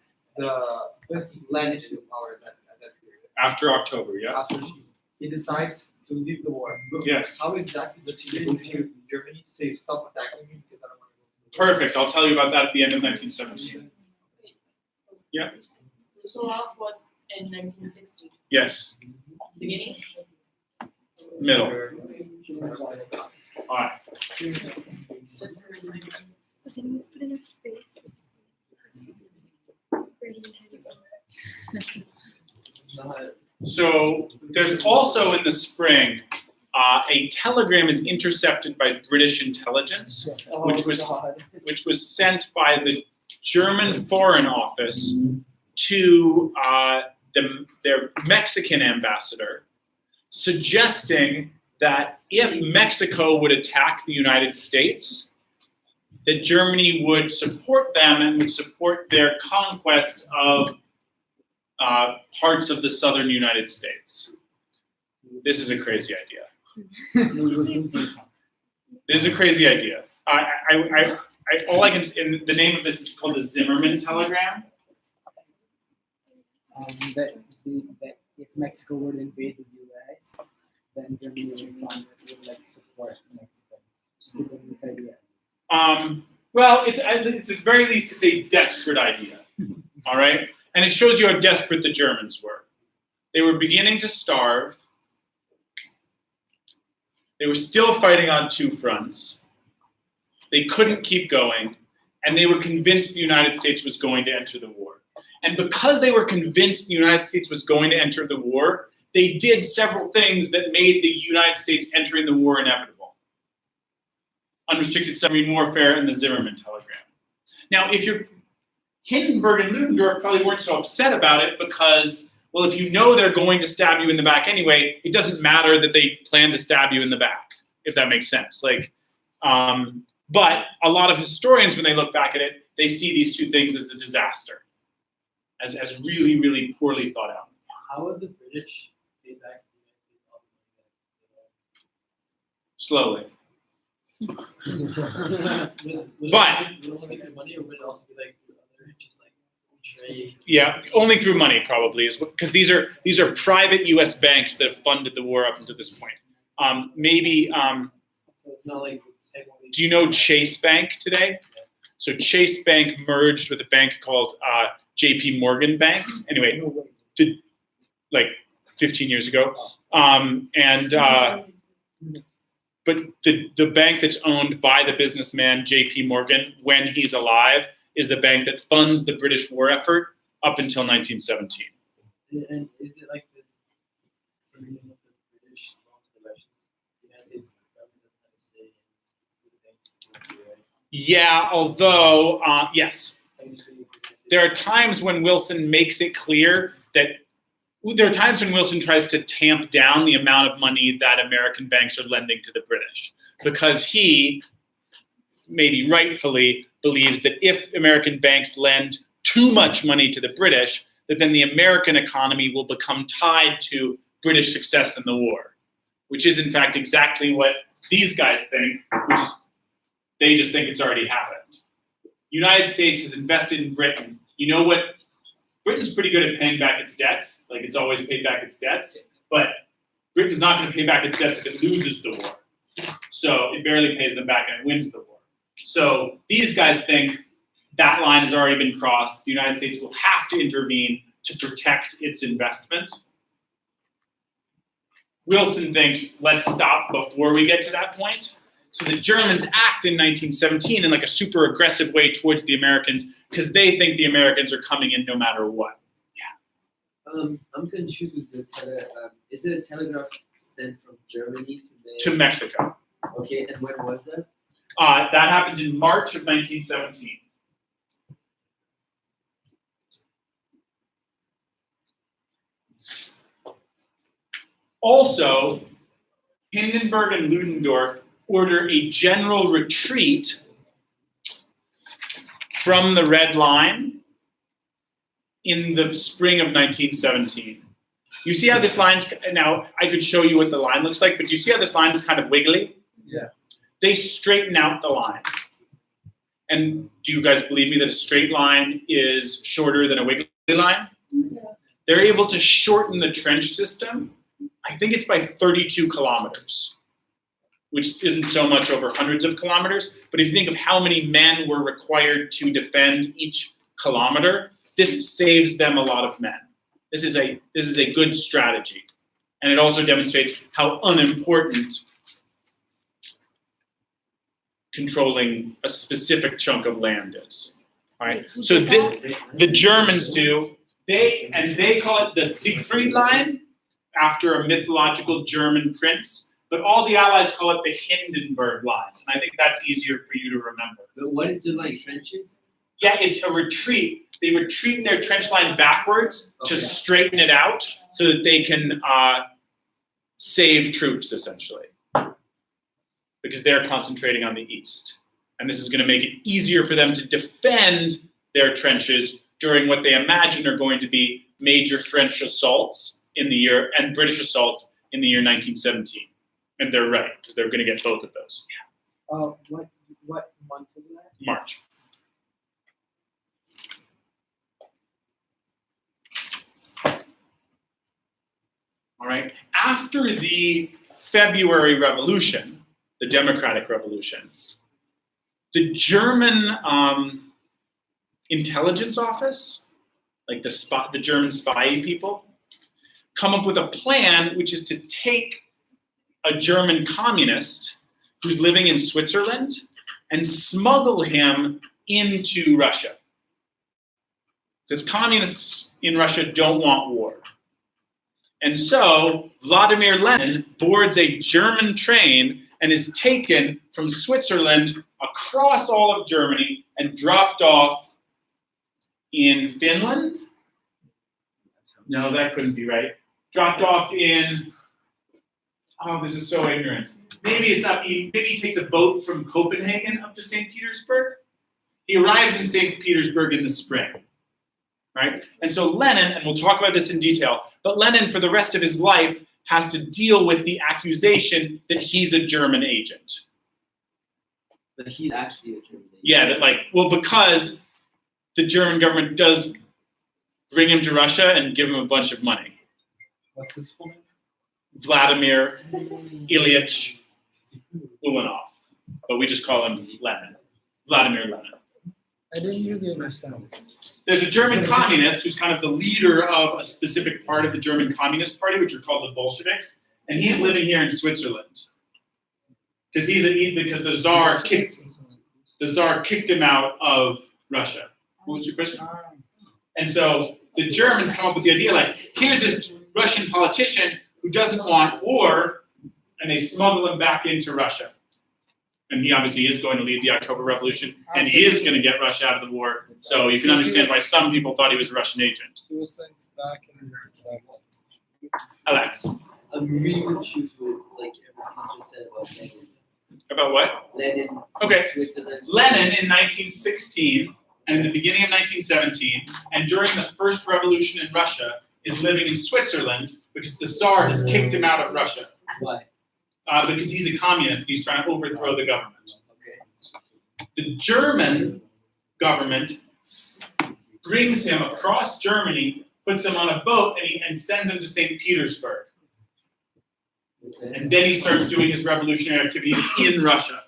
when he landed in power at that period. after October, yeah. After he decides to leave the war. Yes. How exactly does he negotiate with Germany to say stop attacking me because I don't want to go to the war? Perfect. I'll tell you about that at the end of 1917. Yeah. Brusilov was in 1960. Yes. Beginning? Middle. All right. Just for reminder. space. So there's also in the spring, a telegram is intercepted by British intelligence, which was sent by the German Foreign Office to their Mexican ambassador, suggesting that if Mexico would attack the United States, that Germany would support them and would support their conquest of parts of the southern United States. This is a crazy idea. This is a crazy idea. All I can say, the name of this is called the Zimmerman telegram. That if Mexico would invade the U.S., then Germany would like support Mexico. Stupid idea. Well, it's at very least it's a desperate idea. All right, and it shows you how desperate the Germans were. They were beginning to starve. They were still fighting on two fronts. They couldn't keep going, and they were convinced the United States was going to enter the war. And because they were convinced the United States was going to enter the war, they did several things that made the United States entering the war inevitable. Unrestricted submarine warfare and the Zimmerman telegram. Now, if you're Hindenburg and Ludendorff probably weren't so upset about it because, well, if you know they're going to stab you in the back anyway, it doesn't matter that they plan to stab you in the back, if that makes sense. But a lot of historians, when they look back at it, they see these two things as a disaster, as really, really poorly thought out. How would the British pay back the Slowly. But would it only make the money, or would it also be like other just like trade? Yeah, only through money probably, is because these are private U.S. banks that have funded the war up until this point. So it's not like. Do you know Chase Bank today? So Chase Bank merged with a bank called J.P. Morgan Bank. Anyway, like 15 years ago, but the bank that's owned by the businessman J.P. Morgan, when he's alive, is the bank that funds the British war effort up until 1917. And is it like the same thing with the British loans to the Russians? The United States government doesn't have to stay in the banks, right? Yeah, although, yes. There are times when Wilson makes it clear that there are times when Wilson tries to tamp down the amount of money that American banks are lending to the British, because he, maybe rightfully, believes that if American banks lend too much money to the British, that then the American economy will become tied to British success in the war, which is in fact exactly what these guys think, which is they just think it's already happened. United States has invested in Britain. You know what? Britain's pretty good at paying back its debts. Like, it's always paid back its debts. But Britain's not going to pay back its debts if it loses the war. So it barely pays them back and it wins the war. So these guys think that line has already been crossed. The United States will have to intervene to protect its investment. Wilson thinks, let's stop before we get to that point. So the Germans act in 1917 in like a super aggressive way towards the Americans because they think the Americans are coming in no matter what. Yeah. I'm confused with the is it a telegraph sent from Germany to Mexico? Okay, and when was that? That happens in March of 1917. Also, Hindenburg and Ludendorff order a general retreat from the Red Line in the spring of 1917. You see how this line's, now I could show you what the line looks like, but do you see how this line is kind of wiggly? Yeah. They straighten out the line. And do you guys believe me that a straight line is shorter than a wiggly line? Yeah. They're able to shorten the trench system. I think it's by 32 kilometers, which isn't so much over hundreds of kilometers. But if you think of how many men were required to defend each kilometer, this saves them a lot of men. This is a good strategy. And it also demonstrates how unimportant controlling a specific chunk of land is. All right. Wait, who So did this that? the Germans do. They call it the Siegfried Line after a mythological German prince, but all the Allies call it the Hindenburg Line. And I think that's easier for you to remember. But what is the like trenches? Yeah, it's a retreat. They retreat their trench line backwards to Okay. straighten it out so that they can save troops, essentially. Because they're concentrating on the east. And this is going to make it easier for them to defend their trenches during what they imagine are going to be major French assaults in the year, and British assaults in the year 1917. And they're right, because they're going to get both of those. What month was that? March. All right. After the February Revolution, the Democratic Revolution, the German intelligence office, like the German spy people, come up with a plan which is to take a German communist who's living in Switzerland and smuggle him into Russia. Because communists in Russia don't want war. And so Vladimir Lenin boards a German train and is taken from Switzerland across all of Germany and dropped off in Finland. No, that couldn't be right. Dropped off in, oh, this is so ignorant. Maybe he takes a boat from Copenhagen up to St. Petersburg. He arrives in St. Petersburg in the spring, right? And so Lenin, and we'll talk about this in detail, but Lenin for the rest of his life has to deal with the accusation that he's a German agent. But he's actually a German. Yeah, because the German government does bring him to Russia and give him a bunch of money. What's his full name? Vladimir Ilyich Ulyanov, but we just call him Lenin. Vladimir Lenin. I didn't really understand. There's a German communist who's kind of the leader of a specific part of the German Communist Party, which are called the Bolsheviks, and he's living here in Switzerland because because the Tsar kicked him out of Russia. What was your question? And so the Germans come up with the idea like, here's this Russian politician who doesn't want war, and they smuggle him back into Russia. And he obviously is going to lead the October Revolution, and he is going to get Russia out of the war. So you can understand why some people thought he was a Russian agent. He was sent back in Alex, I'm really confused with like everything you just said about Lenin. about what? Lenin. Okay. Switzerland. Lenin in 1916 and in the beginning of 1917 and during the first revolution in Russia is living in Switzerland because the Tsar has kicked him out of Russia. Why? Because he's a communist and he's trying to overthrow the government. Okay. The German government brings him across Germany, puts him on a boat, and sends him to St. Petersburg. Okay. And then he starts doing his revolutionary activities in Russia.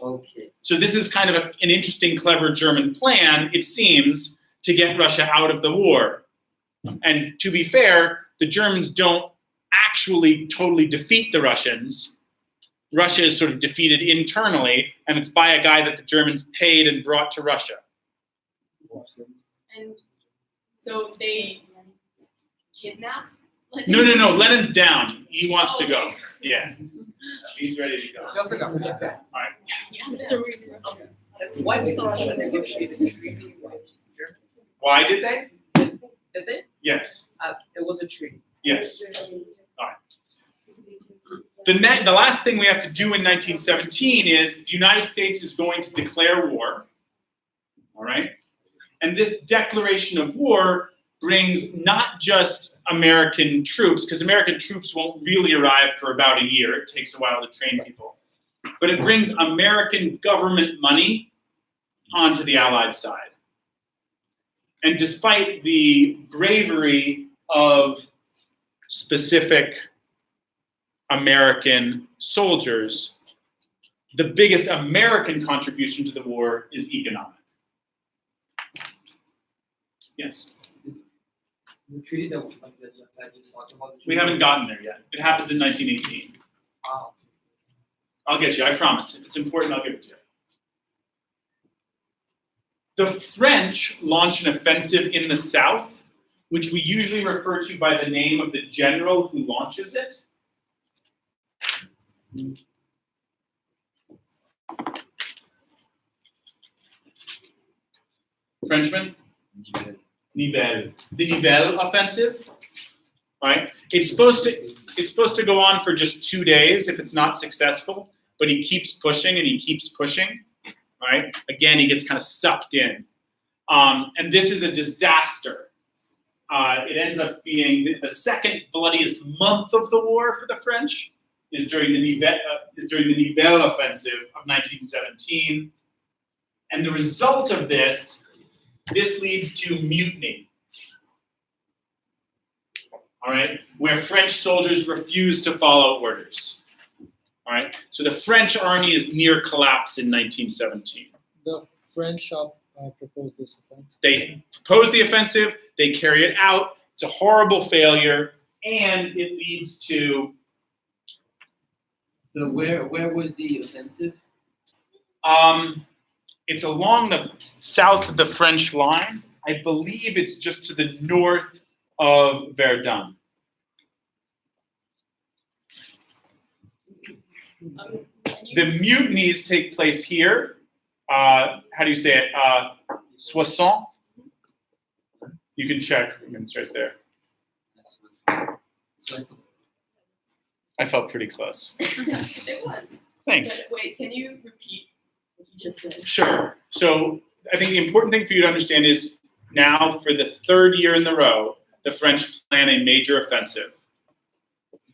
Okay. So this is kind of an interesting, clever German plan, it seems, to get Russia out of the war. And to be fair, the Germans don't actually totally defeat the Russians. Russia is sort of defeated internally, and it's by a guy that the Germans paid and brought to Russia. And so they kidnap? No, Lenin's down. He wants to go. Yeah. He's ready to go. He also got All right. Why did Russia negotiate a treaty with Germany? Why did they? Did they? Yes. It was a treaty. Yes. All right. The last thing we have to do in 1917 is the United States is going to declare war. All right? And this declaration of war brings not just American troops, because American troops won't really arrive for about a year. It takes a while to train people. But it brings American government money onto the Allied side. And despite the bravery of specific American soldiers, the biggest American contribution to the war is economic. Yes? The treaty that I just talked about. We haven't gotten there yet. It happens in 1918. Wow. I'll get you, I promise. If it's important, I'll give it to you. The French launch an offensive in the south, which we usually refer to by the name of the general who launches it. Frenchman? Nivelle. The Nivelle offensive, right? It's supposed to go on for just 2 days if it's not successful, but he keeps pushing and he keeps pushing, right? Again, he gets kind of sucked in. And this is a disaster. It ends up being the second bloodiest month of the war for the French is during the Nivelle offensive of 1917. And the result of this leads to mutiny, all right, where French soldiers refuse to follow orders, all right? So the French army is near collapse in 1917. The French proposed this offensive. They propose the offensive, they carry it out, it's a horrible failure, and it leads to... So where was the offensive? It's along the south of the French line. I believe it's just to the north of Verdun. The mutinies take place here. How do you say it? Soissons. You can check. It's right there. I felt pretty close. It was. Thanks. But wait, can you repeat what you just said? Sure. So I think the important thing for you to understand is now for the third year in a row, the French plan a major offensive.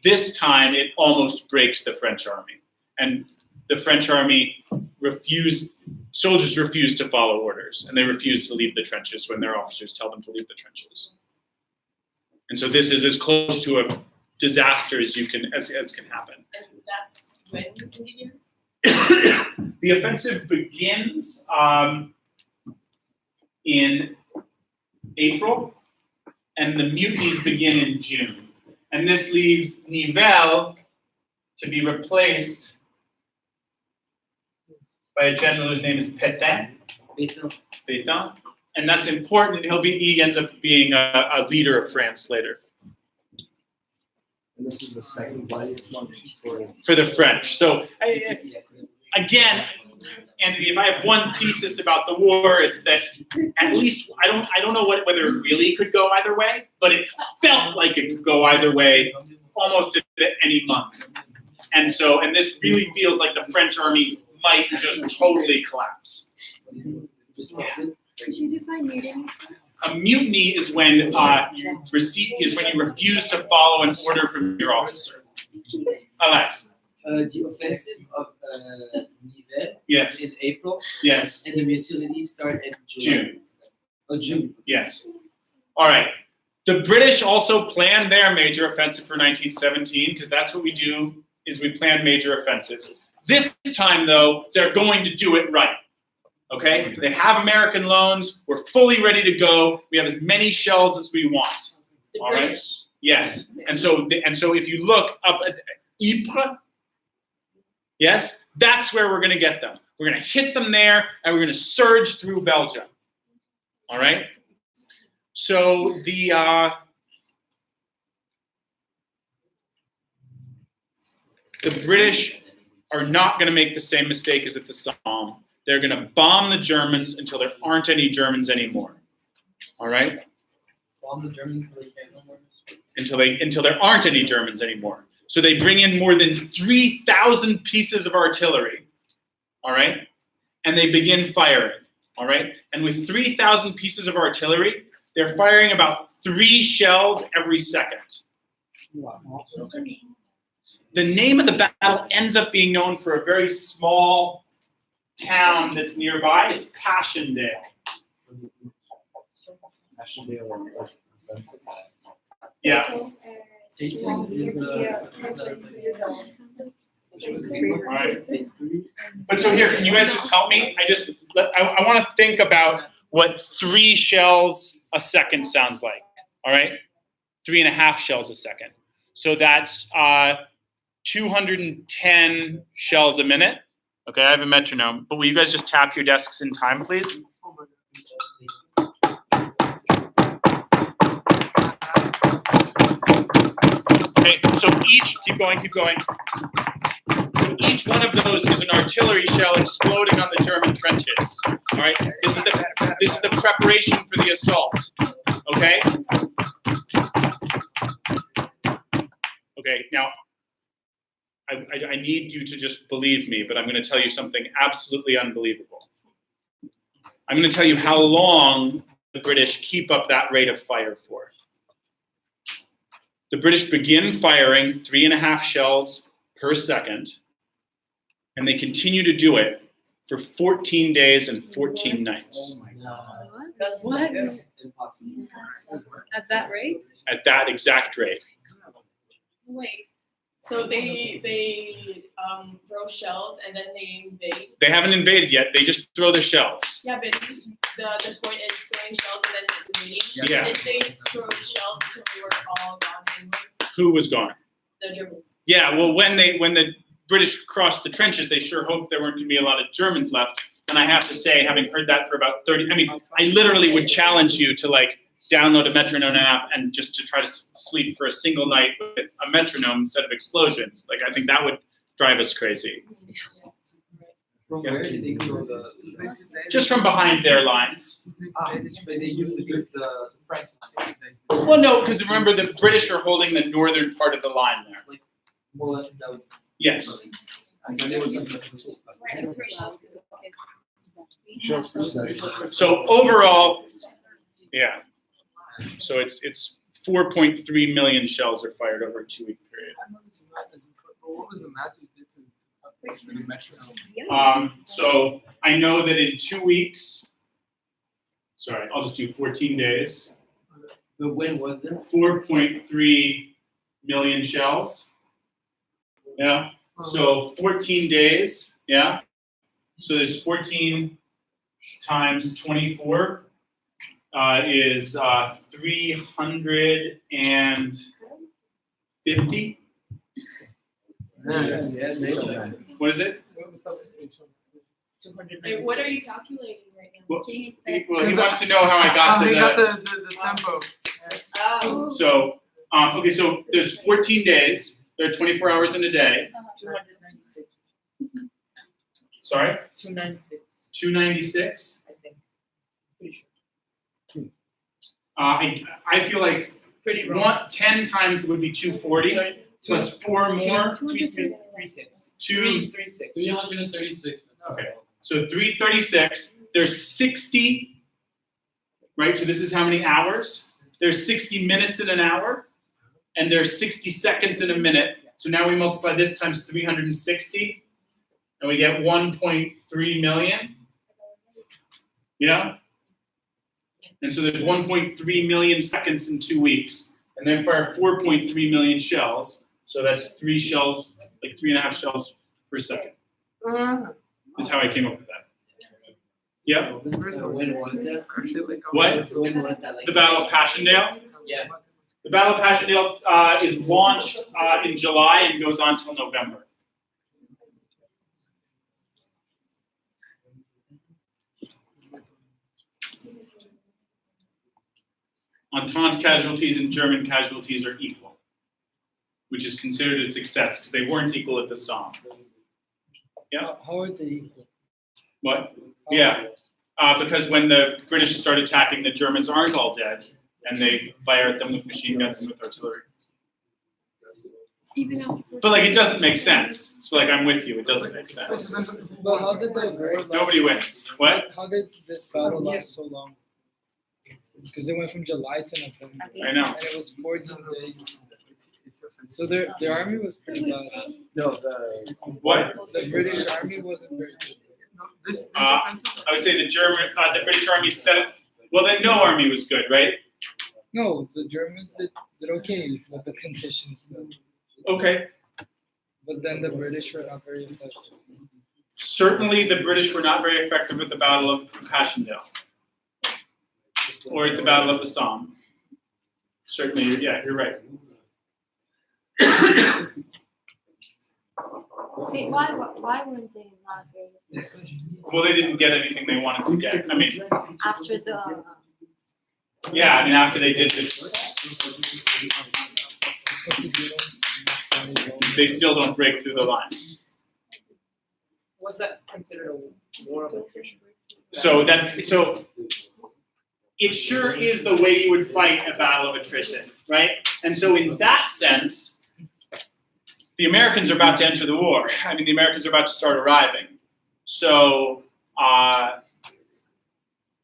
This time it almost breaks the French army. And the French army soldiers refuse to follow orders, and they refuse to leave the trenches when their officers tell them to leave the trenches. And so this is as close to a disaster as can happen. And that's when in the year? The offensive begins in April, and the mutinies begin in June. And this leaves Nivelle to be replaced by a general whose name is Pétain. Pétain. And that's important. He ends up being a leader of France later. And this is the second bloodiest month For the French. So again, Anthony, if I have one thesis about the war, it's that at least I don't know whether it really could go either way, but it felt like it could go either way almost at any month. And this really feels like the French army might just totally collapse. Could you define mutiny? A mutiny is when you refuse to follow an order from your officer. Alex. The offensive of Nivelle Yes. in April, Yes. and the mutinies start in June. June. Yes. All right. The British also planned their major offensive for 1917 because that's what we do is we plan major offensives. This time, though, they're going to do it right. Okay? They have American loans. We're fully ready to go. We have as many shells as we want. The All right? British. Yes. And so if you look up at Ypres, yes, that's where we're going to get them. We're going to hit them there, and we're going to surge through Belgium. All right? So the British are not going to make the same mistake as at the Somme. They're going to bomb the Germans until there aren't any Germans anymore. All right? Bomb the Germans so they can't no more. Until there aren't any Germans anymore. So they bring in more than 3,000 pieces of artillery. All right? And they begin firing. All right? And with 3,000 pieces of artillery, they're firing about 3 shells every second. The name of the battle ends up being known for a very small town that's nearby. It's Passchendaele. Yeah. Right. But so here, can you guys just help me? I want to think about what 3 shells a second sounds like. All right? 3.5 shells a second. So that's 210 shells a minute. Okay, I have a metronome. But will you guys just tap your desks in time, please? Okay, so keep going. So each one of those is an artillery shell exploding on the German trenches. All right, this is the preparation for the assault. Okay. Okay, now I need you to just believe me, but I'm going to tell you something absolutely unbelievable. I'm going to tell you how long the British keep up that rate of fire for. The British begin firing 3.5 shells per second, and they continue to do it for 14 days and 14 nights. What? Impossible. At that rate? At that exact rate. Wait. So they throw shells and then they invade. They haven't invaded yet. They just throw the shells. Yeah, but the point is throwing shells and then invading. Yeah. Did they throw shells until they were all gone anyways? Who was gone? The Germans. Yeah, well, when the British crossed the trenches, they sure hoped there weren't going to be a lot of Germans left. And I have to say, having heard that for about 30, I mean, I literally would challenge you to like download a metronome app and just to try to sleep for a single night with a metronome instead of explosions. Like, I think that would drive us crazy. From where did they throw the? Just from behind their lines. But they used to do the French. Well, no, because remember the British are holding the northern part of the line there. More or less that was. Yes. And there was some. So overall, yeah. So it's 4.3 million shells are fired over a 2-week period. What was the math you did to the metronome? So I know that in 2 weeks, sorry, I'll just do 14 days, The win was there? 4.3 million shells. Yeah. So 14 days, yeah. So there's 14 times 24 is 350. What is it? Wait, what are you calculating right now? Well, he wanted to know how I got to the tempo. Oh. So, okay, so there's 14 days. There are 24 hours in a day. 296. Sorry? 296, 296. I think. Pretty sure. I feel like Pretty wrong. 10 times would be 240 plus 4 more. 336. 236. 336. Okay. So 336. There's 60. Right. So this is how many hours? There's 60 minutes in an hour, and there's 60 seconds in a minute. So now we multiply this times 360, and we get 1.3 million. Yeah. And so there's 1.3 million seconds in 2 weeks, and they fire 4.3 million shells. So that's 3 shells, like 3.5 shells per second. Is how I came up with that. Yeah. The win was that? What? The win was that? Like, The Battle of Passchendaele. Yeah. The Battle of Passchendaele is launched in July and goes on till November. Entente casualties and German casualties are equal, which is considered a success because they weren't equal at the Somme. Yeah. How are they equal? What? Yeah. Because when the British start attacking, the Germans aren't all dead, and they fire at them with machine guns and with artillery. Even after. But like, it doesn't make sense. So like, I'm with you. It doesn't make sense. But how did the war last? Nobody wins. What? How did this battle last so long? Because it went from July to November. I know. And it was 14 days. So their army was pretty bad. No, the What? The British army wasn't very good. I would say the British army well, then no army was good, right? No, the Germans did okay with the conditions. Okay. But then the British were not very effective. Certainly, the British were not very effective at the Battle of Passchendaele or at the Battle of the Somme. Certainly, yeah, you're right. Wait, why weren't they not very Well, they didn't get anything they wanted to get. I mean, after the yeah, I mean, after they did this. What's the deal? they still don't break through the lines. Was that considered a war of attrition? So it sure is the way you would fight a battle of attrition, right? And so in that sense, the Americans are about to enter the war. I mean, the Americans are about to start arriving. So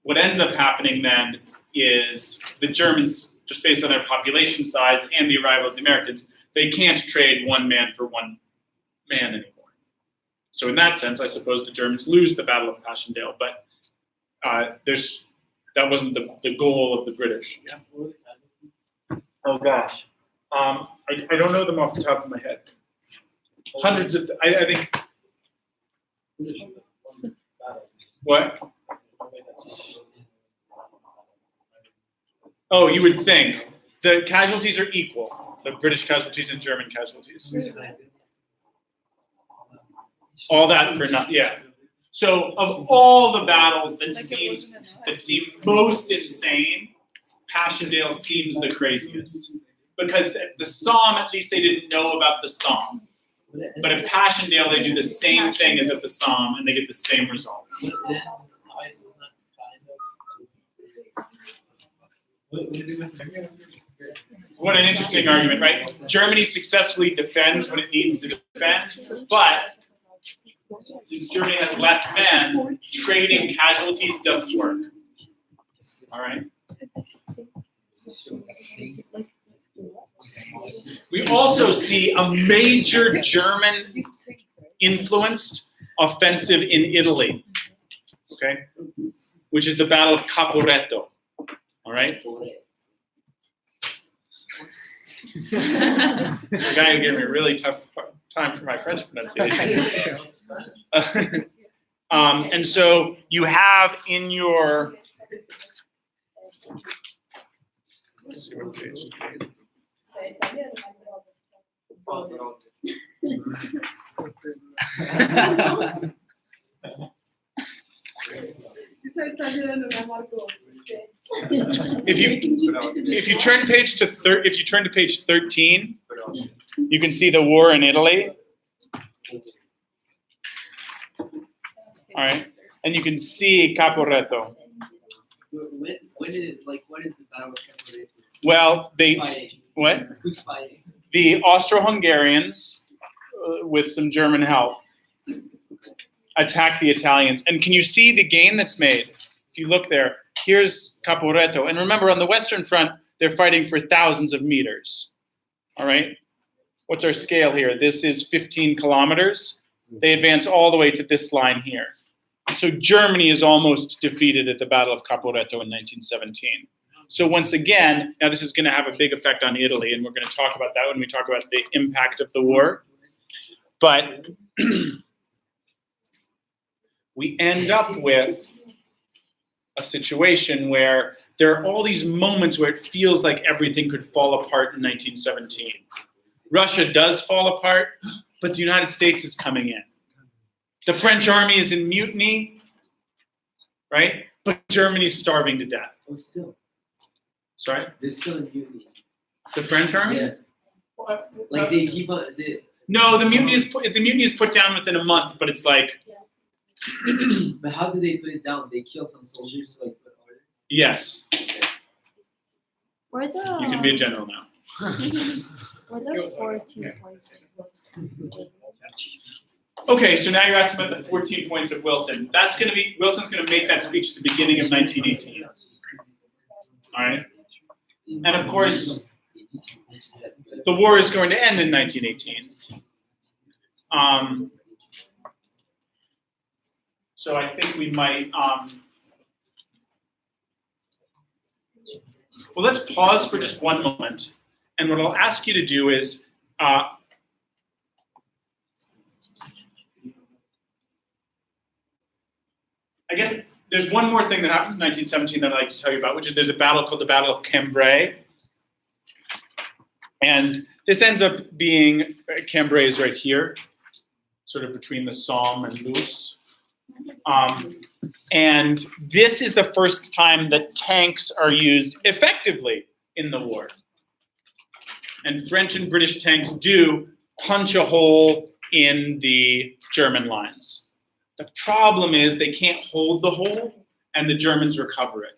what ends up happening then is the Germans, just based on their population size and the arrival of the Americans, they can't trade one man for one man anymore. So in that sense, I suppose the Germans lose the Battle of Passchendaele, but that wasn't the goal of the British. Yeah. Oh gosh, I don't know them off the top of my head. Hundreds of, I think. What? Oh, you would think the casualties are equal, the British casualties and German casualties. All that for nothing. Yeah. So of all the battles that seem most insane, Passchendaele seems the craziest. Because at the Somme, at least they didn't know about the Somme. But at Passchendaele, they do the same thing as at the Somme, and they get the same results. What an interesting argument, right? Germany successfully defends what it needs to defend, but since Germany has less men, trading casualties doesn't work. All right? We also see a major German-influenced offensive in Italy, okay? Which is the Battle of Caporetto, all right? The guy who gave me a really tough time for my French pronunciation. And so you have in your, let's see what page. If you turn to page 13, you can see the war in Italy. All right, and you can see Caporetto. When is the Battle of Caporetto? Well, Fighting. Who's fighting? The Austro-Hungarians, with some German help, attack the Italians. And can you see the gain that's made? If you look there, here's Caporetto. And remember, on the Western Front, they're fighting for thousands of meters. All right? What's our scale here? This is 15 kilometers. They advance all the way to this line here. So Germany is almost defeated at the Battle of Caporetto in 1917. So once again, now this is going to have a big effect on Italy, and we're going to talk about that when we talk about the impact of the war. But we end up with a situation where there are all these moments where it feels like everything could fall apart in 1917. Russia does fall apart, but the United States is coming in. The French army is in mutiny, right? But Germany's starving to death. Oh, still. Sorry? They're still in mutiny. The French army? Yeah. Like they keep on. No, the mutiny is put down within a month, but it's like. But how do they put it down? They kill some soldiers to like put order. Yes. Okay. Were the You can be a general now. were the 14 points of Wilson? Okay, so now you're asking about the 14 points of Wilson. Wilson's going to make that speech at the beginning of 1918. All right? And of course, the war is going to end in 1918. So I think we might, well, let's pause for just one moment. And what I'll ask you to do is, I guess there's one more thing that happens in 1917 that I'd like to tell you about, which is there's a battle called the Battle of Cambrai. And this ends up being, Cambrai is right here, sort of between the Somme and Loos. And this is the first time that tanks are used effectively in the war. And French and British tanks do punch a hole in the German lines. The problem is they can't hold the hole and the Germans recover it.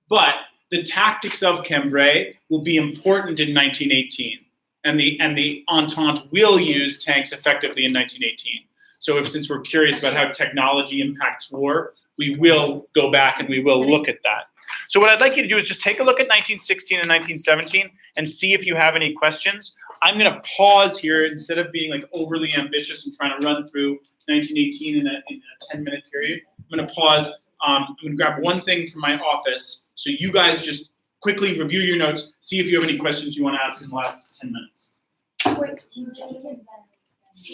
But the tactics of Cambrai will be important in 1918, and the Entente will use tanks effectively in 1918. So since we're curious about how technology impacts war, we will go back and we will look at that. So what I'd like you to do is just take a look at 1916 and 1917 and see if you have any questions. I'm going to pause here instead of being like overly ambitious and trying to run through 1918 in a 10-minute period. I'm going to pause. I'm going to grab one thing from my office so you guys just quickly review your notes, see if you have any questions you want to ask in the last 10 minutes.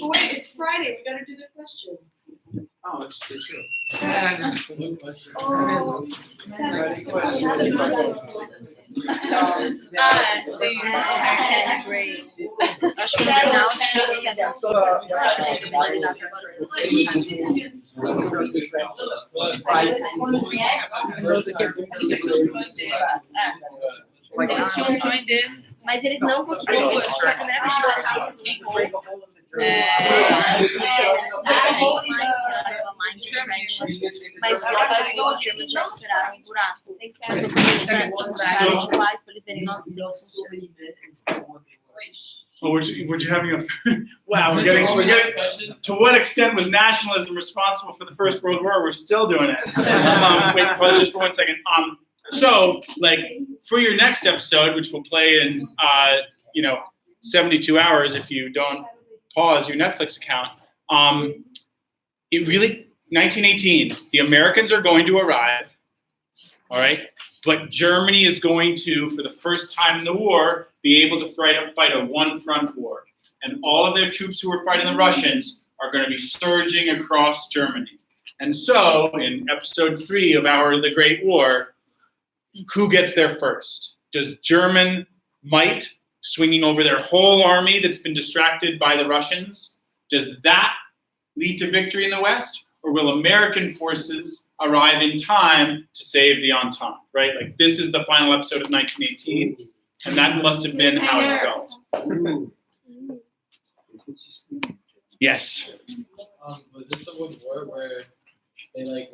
Wait, it's Friday, we gotta do the questions. Oh, it's true. Oh, Great. Acho que no final Eles tinham um join dele. Mas eles não conseguiram ver isso a primeira vez que mas os Germans já recuperaram um buraco. Mas não foi para eles verem, nossa, Deus. Oh, we're having a wow. We're getting to what extent was nationalism responsible for the First World War? We're still doing it. Wait, pause just for 1 second. So, like, for your next episode, which will play in 72 hours if you don't pause your Netflix account. It really 1918. The Americans are going to arrive. All right. But Germany is going to, for the first time in the war, be able to fight a one-front war. And all of their troops who are fighting the Russians are going to be surging across Germany. And so, in episode 3 of The Great War, who gets there first? Does German might, swinging over their whole army that's been distracted by the Russians, does that lead to victory in the West? Or will American forces arrive in time to save the Entente, right? Like, this is the final episode of 1918, and that must have been how it felt. Yes? Was this the one war where they like